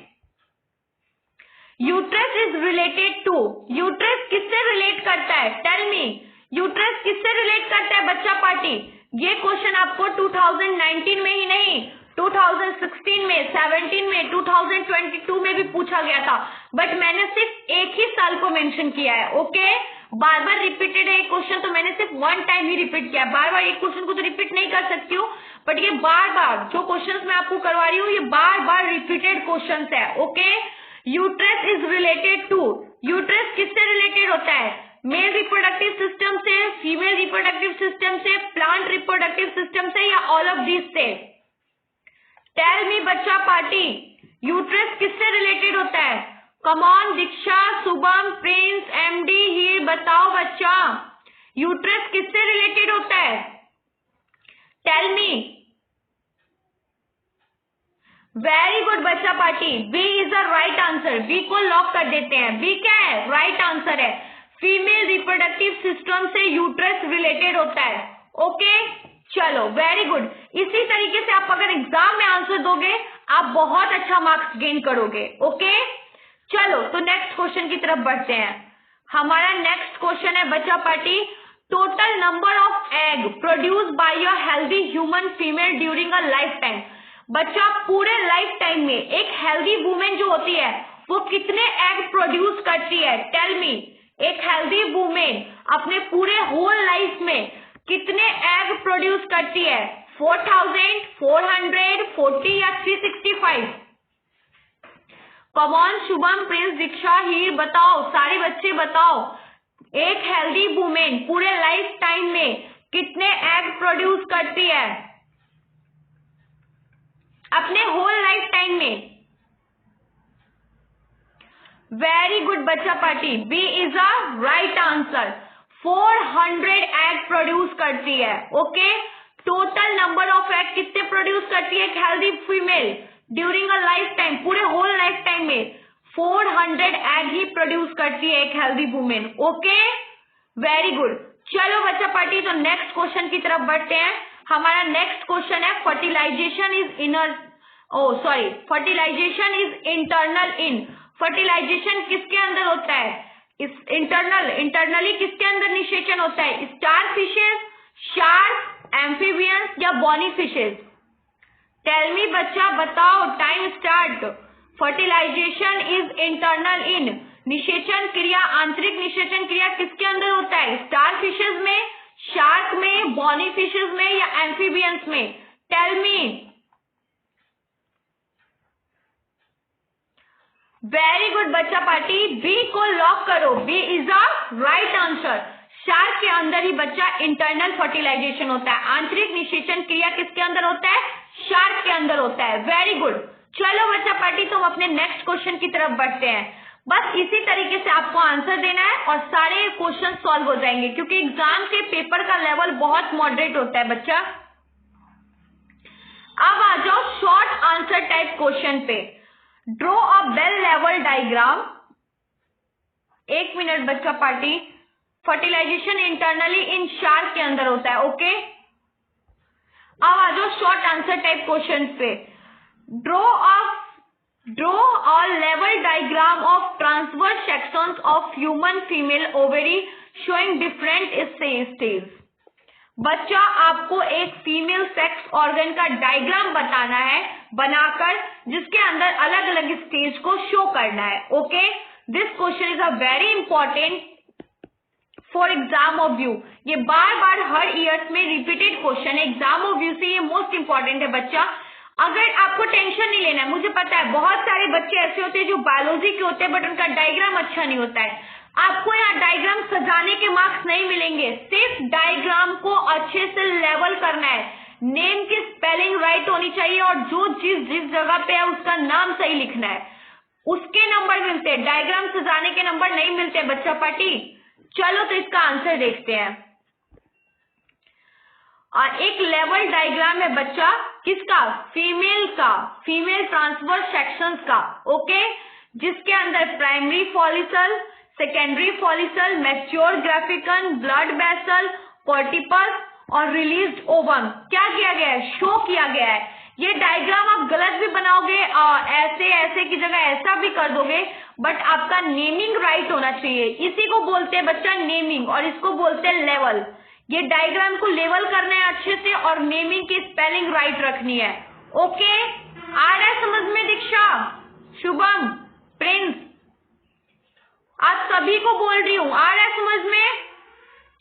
Uterus is related to, uterus किससे रिलेट करता है? टेल मी, यूट्रस किससे रिलेट करता है बच्चा पार्टी? ये क्वेश्चन आपको 2019 में ही नहीं, 2016 में, 17 में, 2022 में भी पूछा गया था, बट मैंने सिर्फ एक ही साल को मेंशन किया है। ओके, बार बार रिपीटेड है क्वेश्चन, तो मैंने सिर्फ 1 टाइम ही रिपीट किया। बार बार एक क्वेश्चन को तो रिपीट नहीं कर सकती हूँ, बट ये बार बार जो क्वेश्चन मैं आपको करवा रही हूँ ये बार बार रिपीटेड क्वेश्चन है। Okay, uterus is related to, uterus किससे रिलेटेड होता है? मेल रिप्रोडक्टिव सिस्टम से, फीमेल रिप्रोडक्टिव सिस्टम से, प्लांट रिप्रोडक्टिव सिस्टम से, या ऑल ऑफ दीज से? टेल मी बच्चा पार्टी, यूट्रस किससे रिलेटेड होता है? Come on Diksha, Shubham, Prince, MD, Heer, बताओ बच्चा, यूट्रस किससे रिलेटेड होता है? Tell me. वेरी गुड बच्चा party, B is the right answer. B को लॉक कर देते हैं। बी क्या है? राइट आंसर है। फीमेल रिप्रोडक्टिव सिस्टम से यूट्रस रिलेटेड होता है। ओके, चलो वेरी गुड। इसी तरीके से आप अगर एग्जाम में आंसर दोगे आप बहुत अच्छा मार्क्स गेन करोगे। ओके, चलो तो नेक्स्ट क्वेश्चन की तरफ बढ़ते हैं। हमारा नेक्स्ट क्वेश्चन है बच्चा party, total number of egg produce by a healthy human female during a life time. बच्चा पूरे लाइफ टाइम में एक हेल्दी वुमेन जो होती है वो कितने एग प्रोड्यूस करती है? टेल मी, एक हेल्दी वुमेन अपने पूरे होल लाइफ में कितने एग प्रोड्यूस करती है? 4000, 400, 40 या 365? कमॉन शुभम, प्रिंस, दीक्षा, हीर, बताओ, सारे बच्चे बताओ, एक हेल्दी वुमेन पूरे लाइफ टाइम में कितने एग प्रोड्यूस करती है अपने होल लाइफ टाइम में? वेरी गुड बच्चा party, B is a right answer. 400 egg produce करती है। Okay, total number of egg कितने प्रोड्यूस करती है एक healthy female during a life time? पूरे होल लाइफ टाइम में 400 एग ही प्रोड्यूस करती है एक healthy women. Okay, very good. चलो बच्चा पार्टी, तो नेक्स्ट क्वेश्चन की तरफ बढ़ते हैं। हमारा नेक्स्ट क्वेश्चन है, fertilization is internal in. Fertilization किसके अंदर होता है? इस इंटरनली किसके अंदर निषेचन होता है? स्टार फिशेस, शार्क, एम्फीबियंस या बॉनी फिशेस? टेल मी बच्चा, बताओ, time start. Fertilization is internal in, निषेचन क्रिया, आंतरिक निषेचन क्रिया किसके अंदर होता है? स्टार फिशेस में, शार्क में, बॉनी फिशेस में या एम्फीबियंस में? Tell me. वेरी गुड बच्चा पार्टी, बी को लॉक करो। B is a right answer. Shark के अंदर ही बच्चा इंटरनल फर्टिलाइजेशन होता है। आंतरिक निषेचन क्रिया किसके अंदर होता है? शार्क के अंदर होता है। Very good. चलो बच्चा पार्टी, तो हम अपने नेक्स्ट क्वेश्चन की तरफ बढ़ते हैं। बस इसी तरीके से आपको आंसर देना है और सारे क्वेश्चन सॉल्व हो जाएंगे, क्योंकि एग्जाम के पेपर का लेवल बहुत मॉडरेट होता है बच्चा। अब आ जाओ शॉर्ट आंसर टाइप क्वेश्चन पे। Draw a well level diagram. 1 minute बच्चा party. Fertilisation internally in shark के अंदर होता है। ओके, अब आ जाओ शॉर्ट आंसर टाइप क्वेश्चन पे। ड्रॉ अ लेवल diagram of transverse sections of human female ovary showing different stage. बच्चा आपको एक फीमेल सेक्स ऑर्गन का डायग्राम बताना है बनाकर, जिसके अंदर अलग अलग स्टेज को शो करना है। Okay, this question is a very important for exam of view. ये बार बार हर ईयर में रिपीटेड क्वेश्चन है, एग्जाम ऑफ व्यू से ये मोस्ट इंपॉर्टेंट है बच्चा। अगर आपको टेंशन नहीं लेना है, मुझे पता है बहुत सारे बच्चे ऐसे होते हैं जो बायोलॉजी के होते हैं बट उनका डायग्राम अच्छा नहीं होता है। आपको यहाँ डायग्राम सजाने के मार्क्स नहीं मिलेंगे, सिर्फ डायग्राम को अच्छे से लेवल करना है, नेम की स्पेलिंग राइट होनी चाहिए और जो चीज जिस जगह पे है उसका नाम सही लिखना है, उसके नंबर मिलते हैं, डायग्राम सजाने के नंबर नहीं मिलते बच्चा पार्टी। चलो तो इसका आंसर देखते हैं। और एक लेवल डायग्राम है बच्चा किसका, फीमेल का, फीमेल ट्रांसवर्स सेक्शंस का, ओके, जिसके अंदर primary follicle, secondary follicle, mature Graafian, blood vessel, corpus और रिलीज्ड ओवम क्या किया गया है, शो किया गया है। ये डायग्राम आप गलत भी बनाओगे, ऐसे ऐसे की जगह ऐसा भी कर दोगे, बट आपका नेमिंग राइट होना चाहिए। इसी को बोलते हैं बच्चा नेमिंग और इसको बोलते हैं लेवल। ये डायग्राम को लेवल करना है अच्छे से और नेमिंग की स्पेलिंग राइट रखनी है, ओके। आ रहा है समझ में दीक्षा, शुभम, प्रिंस, आप सभी को बोल रही हूं, आ रहा है समझ में।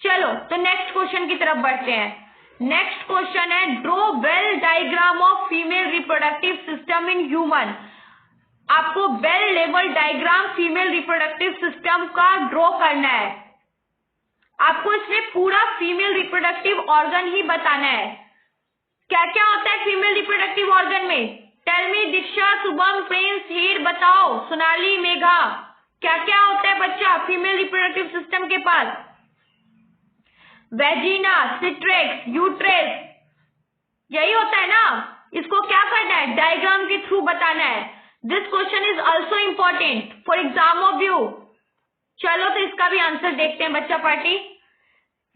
चलो तो नेक्स्ट क्वेश्चन की तरफ बढ़ते हैं। नेक्स्ट क्वेश्चन है draw well diagram of female reproductive system in human. आपको well level diagram female reproductive system का ड्रॉ करना है। आपको इसमें पूरा फीमेल रिप्रोडक्टिव ऑर्गन ही बताना है। क्या क्या होता है फीमेल रिप्रोडक्टिव ऑर्गन में, टेल मी दीक्षा, शुभम, प्रिंस, हीर, बताओ, सोनाली, मेघा, क्या क्या होता है बच्चा फीमेल रिप्रोडक्टिव सिस्टम के पास। वेजिना, सिट्रेक्स, यूट्रेस, यही होता है ना। इसको क्या करना है, डायग्राम के थ्रू बताना है। This question is also important for exam of you. चलो तो इसका भी आंसर देखते हैं बच्चा पार्टी।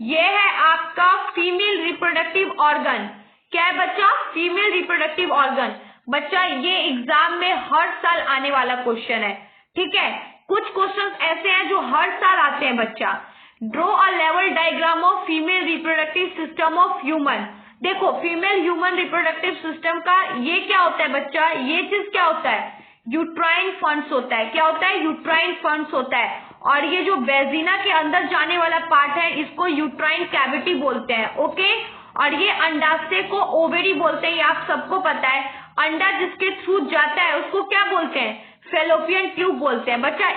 ये है आपका फीमेल रिप्रोडक्टिव ऑर्गन। क्या है बच्चा, फीमेल रिप्रोडक्टिव ऑर्गन। बच्चा ये एग्जाम में हर साल आने वाला क्वेश्चन है, ठीक है। कुछ क्वेश्चंस ऐसे हैं जो हर साल आते हैं बच्चा। ड्रॉ अ लेवल diagram of female reproductive system of human. देखो फीमेल ह्यूमन रिप्रोडक्टिव सिस्टम का ये क्या होता है बच्चा, ये चीज क्या होता है, यूट्राइन फंड्स होता है। क्या होता है, यूट्राइन फंड्स होता है। और ये जो वेजिना के अंदर जाने वाला पार्ट है इसको यूट्राइन कैविटी बोलते हैं, ओके। और ये अंडाशय को ओवेरी बोलते हैं, ये आप सबको पता है। अंडा जिसके थ्रू जाता है उसको क्या बोलते हैं, फेलोपियन ट्यूब बोलते हैं बच्चा।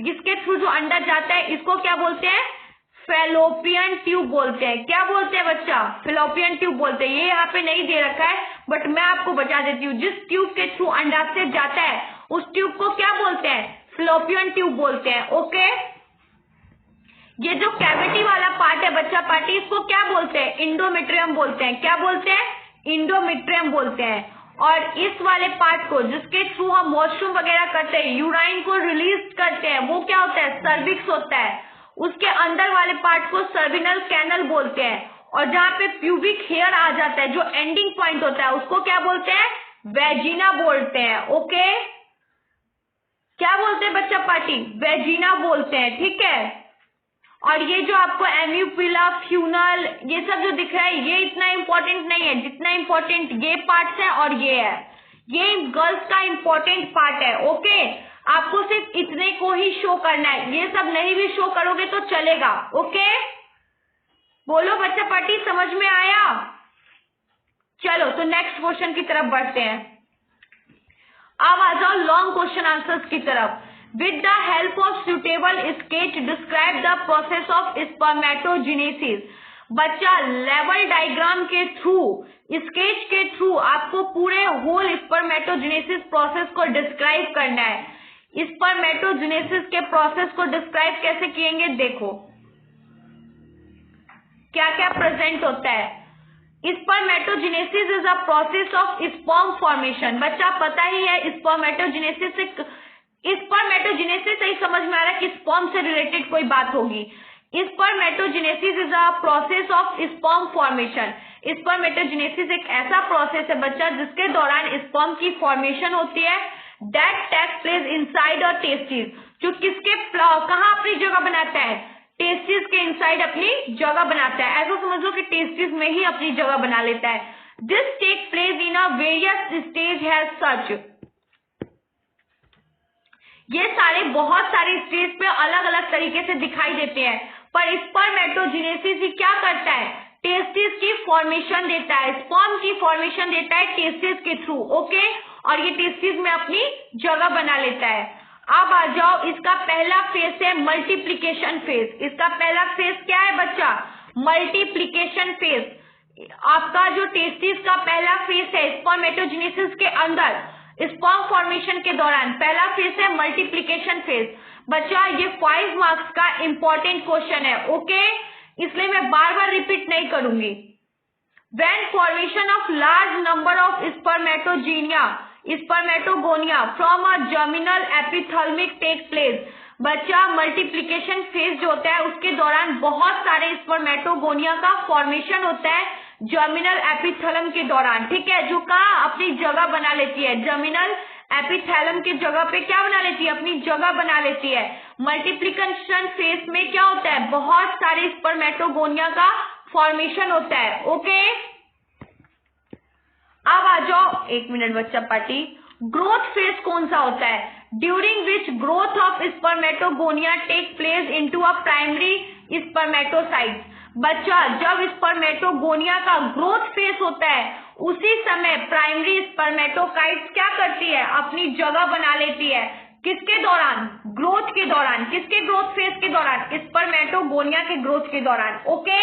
इसके थ्रू जो अंडा जाता है इसको क्या बोलते हैं, फेलोपियन ट्यूब बोलते हैं। क्या बोलते हैं बच्चा, फेलोपियन ट्यूब बोलते हैं। ये यहाँ पे नहीं दे रखा है बट मैं आपको बता देती हूँ। जिस ट्यूब के थ्रू अंडाशय जाता है उस ट्यूब को क्या बोलते हैं, फेलोपियन ट्यूब बोलते हैं, ओके। ये जो कैविटी वाला पार्ट है बच्चा पार्टी, इसको क्या बोलते हैं, इंडोमेट्रियम बोलते हैं। क्या बोलते हैं, इंडोमेट्रियम बोलते हैं। और इस वाले पार्ट को जिसके थ्रू हम वॉशरूम वगैरह करते हैं, यूराइन को रिलीज करते हैं, वो क्या होता है, सर्विक्स होता है। उसके अंदर वाले पार्ट को सर्विनल कैनल बोलते हैं। और जहाँ पे प्यूबिक हेयर आ जाता है, जो एंडिंग पॉइंट होता है, उसको क्या बोलते हैं, वेजिना बोलते हैं, ओके। क्या बोलते हैं बच्चा पार्टी, वेजिना बोलते हैं, ठीक है। और ये जो आपको एम्यूपिला, फ्यूनल, ये सब जो दिख रहा है ये इतना इंपॉर्टेंट नहीं है जितना इंपॉर्टेंट ये पार्ट्स है और ये है। ये गर्ल्स का इंपॉर्टेंट पार्ट है, ओके। आपको सिर्फ इतने को ही शो करना है, ये सब नहीं भी शो करोगे तो चलेगा, ओके। बोलो बच्चा पार्टी, समझ में आया। चलो तो नेक्स्ट क्वेश्चन की तरफ बढ़ते हैं। अब आ जाओ लॉन्ग क्वेश्चन आंसर्स की तरफ। With the help of suitable sketch, describe the process of spermatogenesis. बच्चा लेवल डायग्राम के थ्रू, स्केच के थ्रू आपको पूरे होल स्पर्मेटोजेनेसिस प्रोसेस को डिस्क्राइब करना है। स्पर्मेटोजेनेसिस के प्रोसेस को डिस्क्राइब कैसे किएंगे, देखो क्या क्या प्रेजेंट होता है। Spermatogenesis is a process of sperm formation. बच्चा पता ही है स्पर्मेटोजेनेसिस से, स्पर्मेटोजेनेसिस से ही समझ में आ रहा है कि स्पर्म से रिलेटेड कोई बात होगी। Spermatogenesis is a process of sperm formation. Spermatogenesis एक ऐसा प्रोसेस है बच्चा जिसके दौरान स्पर्म की फॉर्मेशन होती है। दैट टेक्स प्लेस इनसाइड और टेस्टिस, जो किसके कहाँ अपनी जगह बनाता है, टेस्टिस के इनसाइड अपनी जगह बनाता है। ऐसा समझ लो कि टेस्टिस में ही अपनी जगह बना लेता है। This take place in a various stage has such. ये सारे बहुत सारे स्टेज पे अलग अलग तरीके से दिखाई देते हैं, पर स्पर्मेटोजेनेसिस ही क्या करता है, टेस्टिस की फॉर्मेशन देता है, स्पर्म की फॉर्मेशन देता है टेस्टिस के थ्रू, ओके। और ये टेस्टिस में अपनी जगह बना लेता है। अब आ जाओ, इसका पहला फेज है मल्टीप्लीकेशन फेज। इसका पहला फेज क्या है बच्चा? Multiplication phase. आपका जो टेस्टिस का पहला फेज है स्पर्मेटोजेनेसिस के अंदर स्पर्म फॉर्मेशन के दौरान, पहला फेज है मल्टीप्लीकेशन फेज। बच्चा ये 5 मार्क्स का इंपॉर्टेंट क्वेश्चन है, ओके, इसलिए मैं बार बार रिपीट नहीं करूंगी। When formation of large number of spermatogonia from a germinal epithelmic take place, बच्चा मल्टीप्लीकेशन फेज जो होता है उसके दौरान बहुत सारे स्पर्मेटोगोनिया का फॉर्मेशन होता है जर्मिनल एपिथेलम के दौरान, ठीक है, जो कहाँ अपनी जगह बना लेती है, जर्मिनल एपिथेलम की जगह पे क्या बना लेती है? अपनी जगह बना लेती है। मल्टीप्लीकेशन फेज में क्या होता है? बहुत सारे स्पर्मेटोगोनिया का फॉर्मेशन होता है, ओके। अब आ जाओ, एक मिनट बच्चा पार्टी, ग्रोथ फेज कौन सा होता है? During which growth of spermatogonia take place into a primary spermatocyte. बच्चा जब स्पर्मेटोगोनिया का ग्रोथ फेज होता है उसी समय प्राइमरी स्पर्मेटोकाइट्स क्या करती है? अपनी जगह बना लेती है। किसके दौरान? ग्रोथ के दौरान। किसके ग्रोथ फेज के दौरान? स्पर्मेटोगोनिया के ग्रोथ के दौरान, ओके।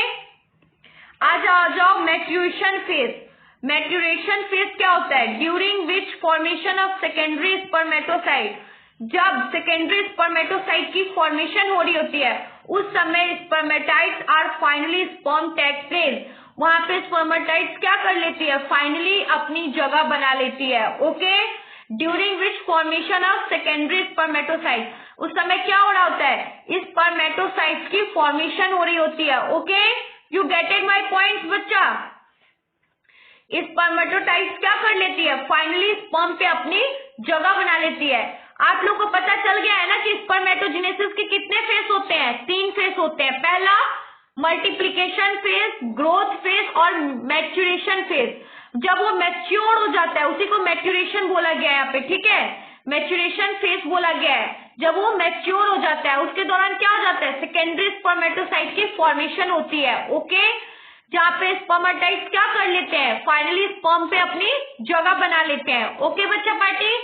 आ जाओ मैच्यूरेशन फेज। मैच्यूरेशन फेज क्या होता है? During which formation of secondary spermatocyte. जब सेकेंडरी स्पर्मेटोसाइट की फॉर्मेशन हो रही होती है उस समय spermatids are finally sperm take place. वहां पे स्पर्मेटाइट्स क्या कर लेती है? फाइनली अपनी जगह बना लेती है, okay. During which formation of secondary spermatocyte, उस समय क्या हो रहा होता है? स्पर्मेटोसाइट्स की फॉर्मेशन हो रही होती है, okay. You gated my point बच्चा? स्पर्मेटोसाइट्स क्या कर लेती है? फाइनली स्पर्म पे अपनी जगह बना लेती है। आप लोग को पता चल गया है ना कि स्पर्मेटोजेनेसिस के कितने फेज होते हैं? 3 फेज होते हैं। पहला मल्टीप्लीकेशन फेज, ग्रोथ फेज और मैच्यूरेशन फेज। जब वो मैच्योर हो जाता है उसी को मैच्यूरेशन बोला गया है यहाँ पे, ठीक है, मैच्यूरेशन फेज बोला गया है। जब वो मैच्योर हो जाता है उसके दौरान क्या हो जाता है? सेकेंडरी स्पर्मेटोसाइट की फॉर्मेशन होती है, ओके, जहाँ पे स्पर्मेटाइट्स क्या कर लेते हैं? फाइनली स्पर्म पे अपनी जगह बना लेते हैं, ओके बच्चा पार्टी।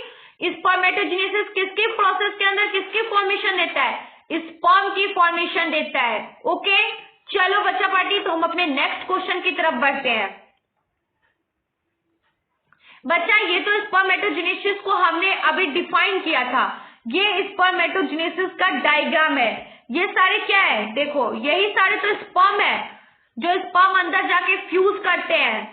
स्पर्मेटोजेनेसिस किसकी प्रोसेस के अंदर किसकी फॉर्मेशन देता है? स्पर्म की फॉर्मेशन देता है, ओके। चलो बच्चा पार्टी, तो हम अपने नेक्स्ट क्वेश्चन की तरफ बढ़ते हैं। बच्चा ये तो स्पर्मेटोजेनेसिस को हमने अभी डिफाइन किया था। ये स्पर्मेटोजेनेसिस का डायग्राम है। ये सारे क्या है? देखो यही सारे तो स्पर्म है जो स्पर्म अंदर जाके फ्यूज करते हैं।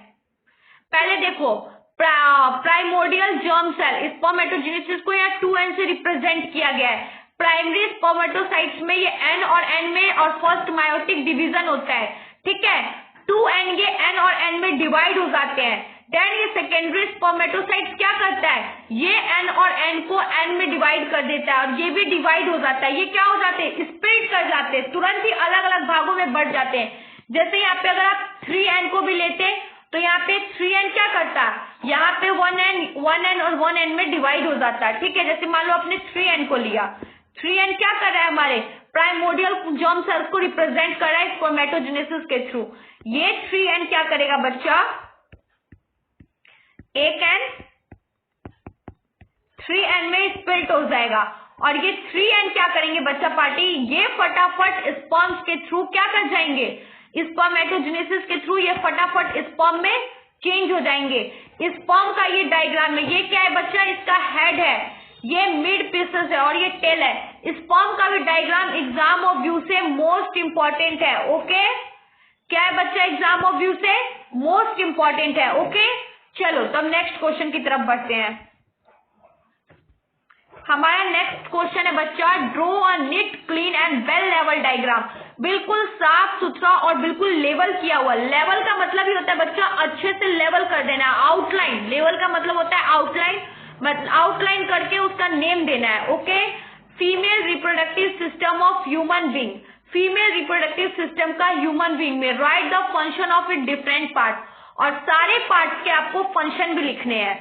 पहले देखो प्राइमोर्डियल जर्म सेल, स्पर्मेटोजेनेसिस को यहाँ 2n से रिप्रेजेंट किया गया है। प्राइमरी स्पर्मेटोसाइट्स में ये n और n में और फर्स्ट मायोटिक डिवीजन होता है, ठीक है। 2n ये n और n में डिवाइड हो जाते हैं। देन ये सेकेंडरी स्पर्मेटोसाइट्स क्या करता है? ये n और n को n में डिवाइड कर देता है और ये भी डिवाइड हो जाता है। ये क्या हो जाते हैं? स्प्लिट कर जाते हैं, तुरंत ही अलग अलग भागों में बढ़ जाते हैं। जैसे यहाँ पे अगर आप 3n को भी लेते तो यहाँ पे 3n क्या करता है? यहाँ पे 1n और 1n में डिवाइड हो जाता है, ठीक है। जैसे मान लो आपने 3n को लिया, 3n क्या कर रहा है? हमारे प्राइमोर्डियल जर्म सेल्स को रिप्रेजेंट कर रहा है स्पर्मेटोजेनेसिस के थ्रू। ये 3n क्या करेगा बच्चा? एक n 3n में स्प्लिट हो जाएगा और ये 3n क्या करेंगे बच्चा पार्टी? ये फटाफट स्पर्म्स के थ्रू क्या कर जाएंगे? स्पर्मेटोजेनेसिस के थ्रू ये फटाफट स्पर्म में चेंज हो जाएंगे। स्पर्म का ये डायग्राम है। ये क्या है बच्चा? इसका हेड है, ये मिड पीसेस है और ये टेल है। स्पर्म का भी डायग्राम एग्जाम ऑफ व्यू से मोस्ट इंपॉर्टेंट है, ओके। क्या है बच्चा? एग्जाम ऑफ व्यू से मोस्ट इंपॉर्टेंट है, ओके। चलो तो हम नेक्स्ट क्वेश्चन की तरफ बढ़ते हैं। हमारा नेक्स्ट क्वेश्चन है बच्चा, draw a neat clean and well level diagram. बिल्कुल साफ सुथरा और बिल्कुल लेवल किया हुआ। लेवल का मतलब ही होता है बच्चा अच्छे से लेवल कर देना, आउटलाइन। लेवल का मतलब होता है आउटलाइन, आउटलाइन करके उसका नेम देना है, okay. Female reproductive system of human being, female reproductive system का ह्यूमन बीइंग में right the function of it different part, और सारे पार्ट्स के आपको फंक्शन भी लिखने हैं।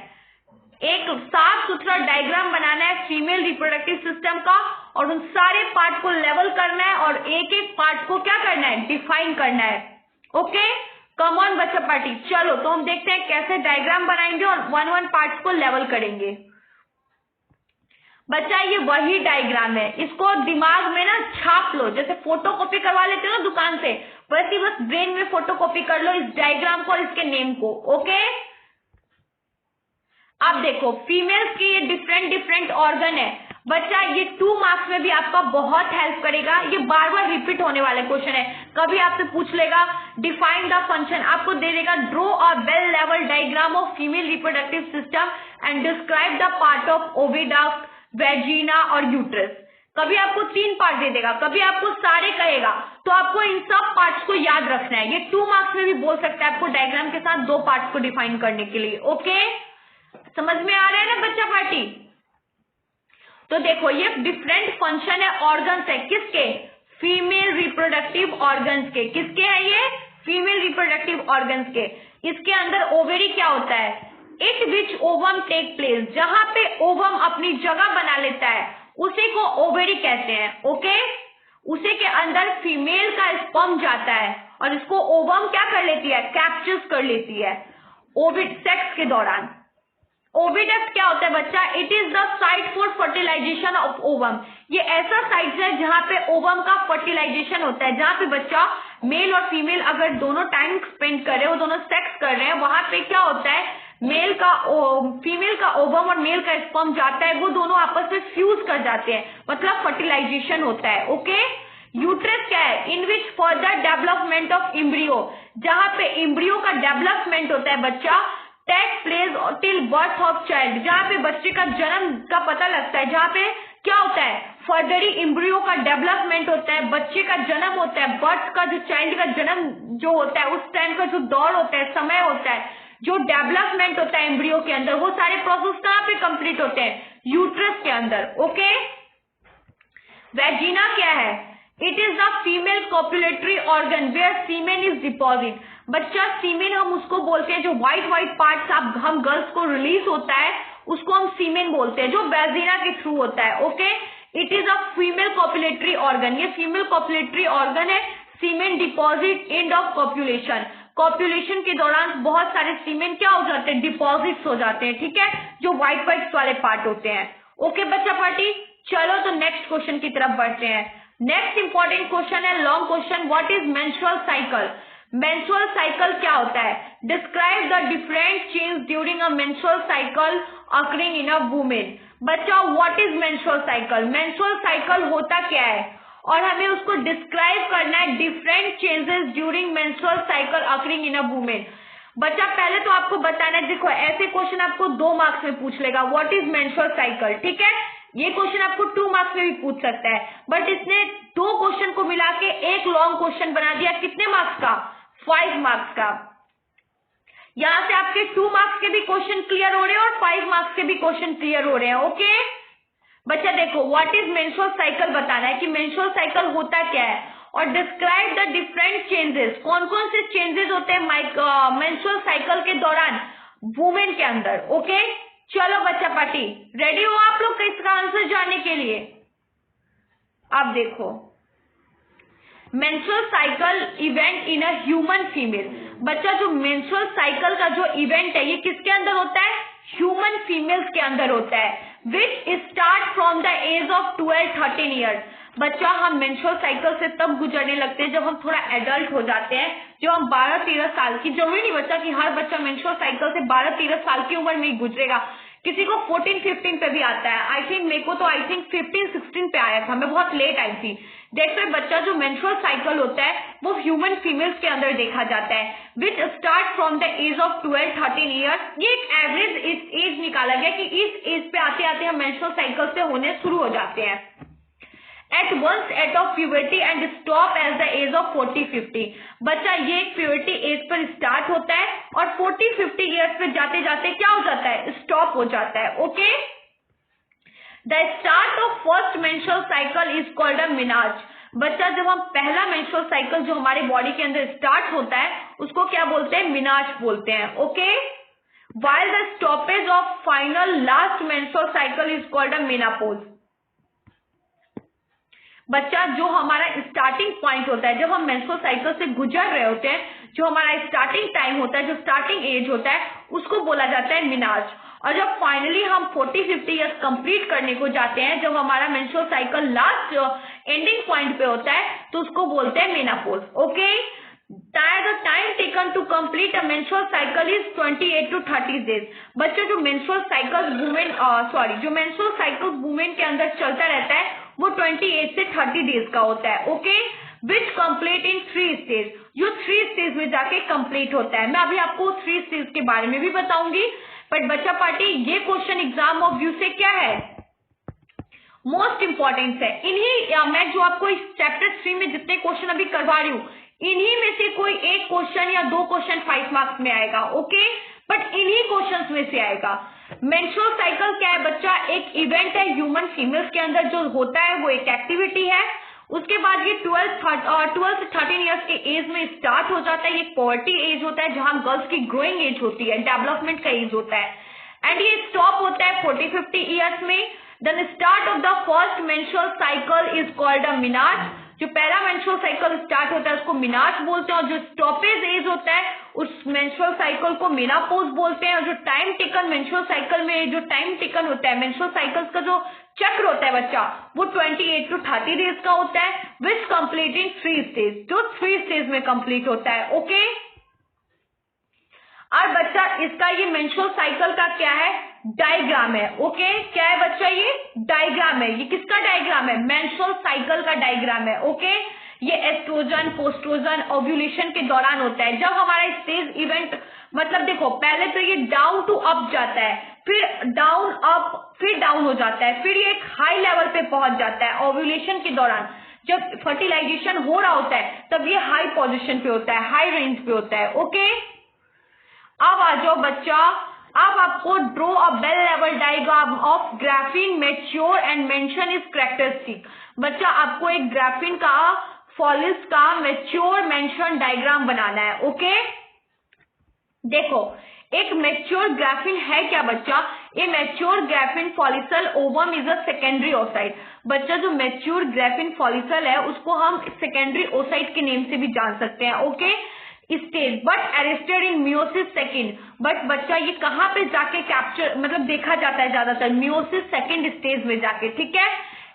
एक साफ सुथरा डायग्राम बनाना है फीमेल रिप्रोडक्टिव सिस्टम का और उन सारे पार्ट को लेवल करना है और एक एक पार्ट को क्या करना है? डिफाइन करना है, ओके। कम ऑन बच्चा पार्टी, चलो तो हम देखते हैं कैसे डायग्राम बनाएंगे और 1-1 पार्ट्स को लेवल करेंगे। बच्चा ये वही डायग्राम है, इसको दिमाग में ना छाप लो, जैसे फोटो कॉपी करवा लेते हो ना दुकान से, वैसे बस ब्रेन में फोटो कॉपी कर लो इस डायग्राम को और इसके नेम को। ओके, अब देखो फीमेल्स की ये डिफरेंट ऑर्गन है बच्चा, ये 2 मार्क्स में भी आपका बहुत हेल्प करेगा। ये बार बार रिपीट होने वाले क्वेश्चन है, कभी आपसे पूछ लेगा डिफाइन द फंक्शन, आपको दे देगा draw a well level diagram of female reproductive system and describe the part of oviduct, vagina और यूट्रस। कभी आपको 3 पार्ट दे देगा, कभी आपको सारे कहेगा, तो आपको इन सब पार्ट्स को याद रखना है। ये 2 मार्क्स में भी बोल सकता है आपको डायग्राम के साथ 2 पार्ट्स को डिफाइन करने के लिए। ओके, समझ में आ रहा है ना बच्चा पार्टी? तो देखो ये डिफरेंट फंक्शन है, ऑर्गन्स है, किसके? फीमेल रिप्रोडक्टिव ऑर्गन्स के। किसके है ये? फीमेल रिप्रोडक्टिव ऑर्गन्स के। इसके अंदर ओवेरी क्या होता है? It which ovum take place, जहां पे ओवम अपनी जगह बना लेता है उसी को ओवेरी कहते हैं। ओके, उसी के अंदर फीमेल का स्पर्म जाता है और इसको ओवम क्या कर लेती है? कैप्चर्स कर लेती है ओविड सेक्स के दौरान। ओविडक्ट क्या होता है बच्चा? It is the site for fertilization of ovum. ये ऐसा साइट है जहां पे ओवम का फर्टिलाइजेशन होता है, जहां पे बच्चा मेल और फीमेल अगर दोनों टाइम स्पेंड कर रहे हो, दोनों सेक्स कर रहे हैं, वहां पे क्या होता है फीमेल का ओवम और मेल का स्पर्म जाता है, वो दोनों आपस में फ्यूज कर जाते हैं, मतलब फर्टिलाइजेशन होता है। ओके, यूट्रस क्या है? In which further development of embryo, जहां पे इम्ब्रियो का डेवलपमेंट होता है बच्चा, take place till birth of child, जहां पे बच्चे का जन्म का पता लगता है, जहां पे क्या होता है? फर्दरी इम्ब्रियो का डेवलपमेंट होता है, बच्चे का जन्म होता है, बर्थ का जो चाइल्ड का जन्म जो होता है उस टाइम का जो दौर होता है, समय होता है, जो डेवलपमेंट होता है एम्ब्रियो के अंदर, वो सारे प्रोसेस कहां पे कंप्लीट होते हैं? यूट्रस के अंदर। ओके, वेजिना क्या है? It is the female copulatory organ where semen is deposit. बच्चा सीमेन हम उसको बोलते हैं, जो व्हाइट पार्ट्स हम गर्ल्स को रिलीज होता है उसको हम सीमेन बोलते हैं, जो वेजिना के थ्रू होता है। Okay, it is a female copulatory organ, ये फीमेल कॉपुलेटरी ऑर्गन है। Semen deposit end of copulation, copulation के दौरान बहुत सारे सीमेन क्या हो जाते हैं? डिपॉजिट्स हो जाते हैं। ठीक है, जो व्हाइट वाले पार्ट होते हैं। ओके बच्चा पार्टी, चलो तो नेक्स्ट क्वेश्चन की तरफ बढ़ते हैं। नेक्स्ट इंपॉर्टेंट क्वेश्चन है long question, what is menstrual cycle? Menstrual cycle क्या होता है? Describe the different change during a menstrual cycle occurring in a women. बच्चा what is menstrual cycle? Menstrual cycle होता क्या है और हमें उसको डिस्क्राइब करना है, different changes during menstrual cycle occurring in a women. बच्चा पहले तो आपको बताना है, देखो ऐसे क्वेश्चन आपको 2 मार्क्स में पूछ लेगा, व्हाट इज मेंस्ट्रुअल साइकिल। ठीक है, ये क्वेश्चन आपको 2 मार्क्स में भी पूछ सकता है, बट इसने 2 क्वेश्चन को मिला के एक लॉन्ग क्वेश्चन बना दिया। कितने मार्क्स का? 5 मार्क्स का। यहां से आपके 2 मार्क्स के भी क्वेश्चन क्लियर हो रहे हैं और 5 मार्क्स के भी क्वेश्चन क्लियर हो रहे हैं। ओके बच्चा, देखो व्हाट इज मेंस्ट्रुअल साइकिल बताना है कि मेंस्ट्रुअल साइकिल होता क्या है और डिस्क्राइब द डिफरेंट चेंजेस, कौन कौन से चेंजेस होते हैं मेंस्ट्रुअल साइकिल के दौरान वुमेन के अंदर। ओके, चलो बच्चा पार्टी, रेडी हो आप लोग इसका आंसर जानने के लिए? अब देखो, menstrual cycle event in a human female. बच्चा जो मेंस्ट्रुअल साइकिल का जो इवेंट है ये किसके अंदर होता है? ह्यूमन फीमेल्स के अंदर होता है, which start from the age of 12-13 years. बच्चा हम मेंस्ट्रुअल साइकिल से तब गुजरने लगते हैं जब हम थोड़ा एडल्ट हो जाते हैं, जब हम 12-13 साल की, जरूरी नहीं बच्चा कि हर बच्चा मेंस्ट्रुअल साइकिल से 12-13 साल की उम्र में ही गुजरेगा, किसी को 14-15 पे भी आता है। आई थिंक मेरे को तो 15-16 पे आया था, मैं बहुत लेट आई थी। देखो बच्चा जो मेंस्ट्रुअल साइकिल होता है वो ह्यूमन फीमेल्स के अंदर देखा जाता है, which start from the age of 12-13 years. ये एक एवरेज एज निकाला गया कि इस एज पे आते आते हम मेंस्ट्रुअल साइकिल से होने शुरू हो जाते हैं। At once at of puberty and stop at the age of 40-50। बच्चा ये प्यूबर्टी एज पर स्टार्ट होता है और 40-50 ईयर्स पे जाते जाते क्या हो जाता है? स्टॉप हो जाता है। Okay, the start of first menstrual cycle is called अ मेनाज। बच्चा जब हम पहला मेंस्ट्रुअल साइकिल जो हमारे बॉडी के अंदर स्टार्ट होता है उसको क्या बोलते हैं? मेनाज बोलते हैं। Okay, while the stoppage of final last menstrual cycle is called a menopause। बच्चा जो हमारा स्टार्टिंग पॉइंट होता है, जब हम मेंस्ट्रुअल साइकिल से गुजर रहे होते हैं, जो हमारा स्टार्टिंग टाइम होता है, जो स्टार्टिंग एज होता है, उसको बोला जाता है मेनाज। और जब फाइनली हम 40-50 ईयर्स कंप्लीट करने को जाते हैं, जब हमारा menstrual cycle last ending point पे होता है, तो उसको बोलते हैं menopause. Okay, the time taken to complete a menstrual cycle is 28 to 30 days। बच्चों जो menstrual cycles वुमेन के अंदर चलता रहता है वो 28 से 30 डेज का होता है। Okay, which complete in 3 stage, जो 3 स्टेज में जाके कंप्लीट होता है। मैं अभी आपको 3 स्टेज के बारे में भी बताऊंगी, बट बच्चा पार्टी ये क्वेश्चन एग्जाम ऑफ व्यू से क्या है, मोस्ट इंपॉर्टेंट है। इन्हीं मैं जो आपको इस चैप्टर 3 में जितने क्वेश्चन अभी करवा रही हूँ, इन्हीं में से कोई एक क्वेश्चन या 2 क्वेश्चन 5 मार्क्स में आएगा। ओके, बट इन्हीं क्वेश्चंस में से आएगा। मेंस्ट्रुअल साइकिल क्या है बच्चा, एक इवेंट है ह्यूमन फीमेल्स के अंदर जो होता है, वो एक एक्टिविटी है। उसके बाद ये 12 से 13 ईयर्स के एज में स्टार्ट हो जाता है। ये पॉवर्टी एज होता है, जहां गर्ल्स की ग्रोइंग एज होती है, डेवलपमेंट का एज होता है, एंड ये स्टॉप होता है 40-50 ईयर्स में। Then start of the first menstrual cycle is called a menarche. जो पहला मेंस्ट्रुअल साइकिल स्टार्ट होता है उसको मेनार्च बोलते हैं, और जो स्टॉपेज एज होता है उस मेंस्ट्रुअल साइकिल को मेनोपॉज बोलते हैं। और जो टाइम टेकन मेंस्ट्रुअल साइकिल में जो टाइम टेकन होता है, मेंस्ट्रुअल साइकिल्स का जो चक्र होता है बच्चा, वो 28 to 30 डेज का होता है, विच कंप्लीट इन 3 स्टेज, जो 3 स्टेज में कंप्लीट होता है। ओके, और बच्चा इसका ये मेंस्ट्रुअल साइकिल का क्या है, डायग्राम है। ओके, क्या है बच्चा, ये डायग्राम है। ये किसका डायग्राम है, मेंस्ट्रुअल साइकिल का डायग्राम है। ओके, ये एस्ट्रोजन, पोस्ट्रोजन, ओव्यूलेशन के दौरान होता है। जब हमारा स्टेज इवेंट, मतलब देखो पहले तो ये डाउन टू अप जाता है, फिर डाउन अप, फिर डाउन हो जाता है, फिर ये एक हाई लेवल पे पहुंच जाता है। ओव्यूलेशन के दौरान जब फर्टिलाइजेशन हो रहा होता है तब ये हाई पोजीशन पे होता है, हाई रेंज पे होता है। ओके, अब आ जाओ बच्चा, अब आपको draw a well level diagram of Graafian mature and mention is characteristic. बच्चा आपको एक ग्राफीन का फॉलिस का मैच्योर मेंशन डायग्राम बनाना है। ओके, देखो एक मैच्योर ग्राफीन है क्या बच्चा, ये mature Graafian follicle ovum is a secondary oocyte. बच्चा जो मैच्योर ग्राफीन फॉलिसल है उसको हम सेकेंडरी ओसाइट के नेम से भी जान सकते हैं। Okay, stage but arrested in meiosis second. But बच्चा ये कहाँ पे जाके कैप्चर, मतलब देखा जाता है ज्यादातर मियोसिस सेकेंड स्टेज में जाके। ठीक है,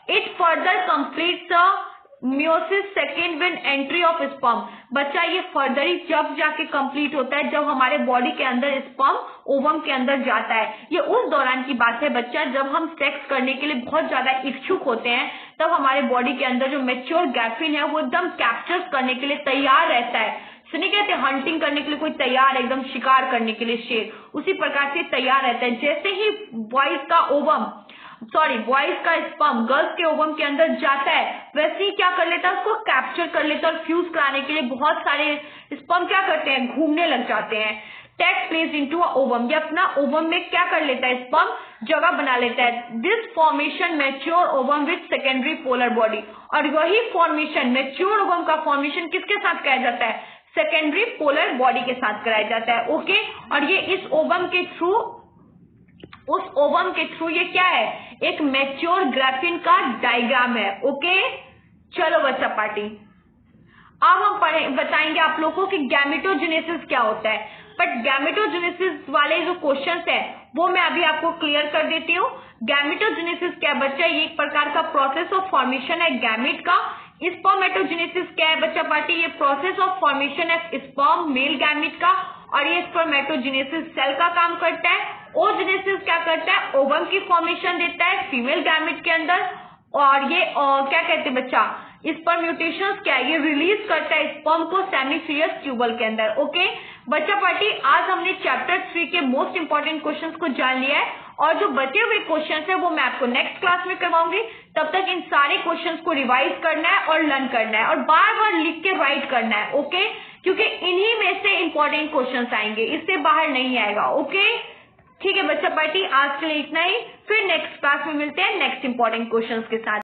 it further completes meiosis second with entry of sperm. बच्चा ये फर्दर ही जब जाके कंप्लीट होता है जब हमारे बॉडी के अंदर स्पर्म ओवम के अंदर जाता है। ये उस दौरान की बात है बच्चा, जब हम सेक्स करने के लिए बहुत ज्यादा इच्छुक होते हैं, तब हमारे बॉडी के अंदर जो मैच्योर ग्राफीन है वो एकदम कैप्चर करने के लिए तैयार रहता है। नहीं कहते हंटिंग करने के लिए कोई तैयार है, एकदम शिकार करने के लिए शेर, उसी प्रकार से तैयार रहता है। जैसे ही बॉयज का स्पर्म गर्ल्स के ओवम के अंदर जाता है, वैसे ही क्या कर लेता है, उसको कैप्चर कर लेता है, और फ्यूज कराने के लिए बहुत सारे स्पर्म क्या करते हैं, घूमने लग जाते हैं। Take place into a ovum, ये अपना ओवम में क्या कर लेता है, स्पर्म जगह बना लेता है। This formation mature ovum with secondary polar body. और वही फॉर्मेशन, मैच्योर ओवम का फॉर्मेशन किसके साथ किया जाता है, सेकेंडरी पोलर बॉडी के साथ कराया जाता है। ओके, और ये इस ओवम के थ्रू, उस ओवम के थ्रू ये क्या है, एक मैच्योर ग्राफीन का डायग्राम है। ओके, चलो बच्चा पार्टी, अब हम बताएंगे आप लोगों की गैमेटोजेनेसिस क्या होता है। बट गैमेटोजेनेसिस वाले जो क्वेश्चंस है वो मैं अभी आपको क्लियर कर देती हूँ। गैमेटोजेनेसिस क्या है बच्चा, ये एक प्रकार का प्रोसेस ऑफ फॉर्मेशन है गैमेट का। स्पर्मेटोजेनेसिस क्या है बच्चा पार्टी, ये प्रोसेस ऑफ फॉर्मेशन है स्पर्म मेल गैमेट का, और ये स्पर्मेटोजेनेसिस सेल का काम करता है। ओजेनेसिस क्या करता है, ओवम की फॉर्मेशन देता है फीमेल गैमेट के अंदर, और ये क्या कहते हैं बच्चा, स्पर्म म्यूटेशंस क्या है, ये रिलीज करता है स्पर्म को सेमीफियस ट्यूबल के अंदर। ओके बच्चा पार्टी, आज हमने चैप्टर 3 के मोस्ट इंपॉर्टेंट क्वेश्चंस को जान लिया है, और जो बचे हुए क्वेश्चंस है वो मैं आपको नेक्स्ट क्लास में करवाऊंगी। तब तक इन सारे क्वेश्चंस को रिवाइज करना है और लर्न करना है, और बार बार लिख के राइट करना है। ओके, क्योंकि इन्हीं में से इंपॉर्टेंट क्वेश्चंस आएंगे, इससे बाहर नहीं आएगा। ओके, ठीक है बच्चा पार्टी, आज के लिए इतना ही, फिर नेक्स्ट क्लास में मिलते हैं नेक्स्ट इंपॉर्टेंट क्वेश्चंस के साथ।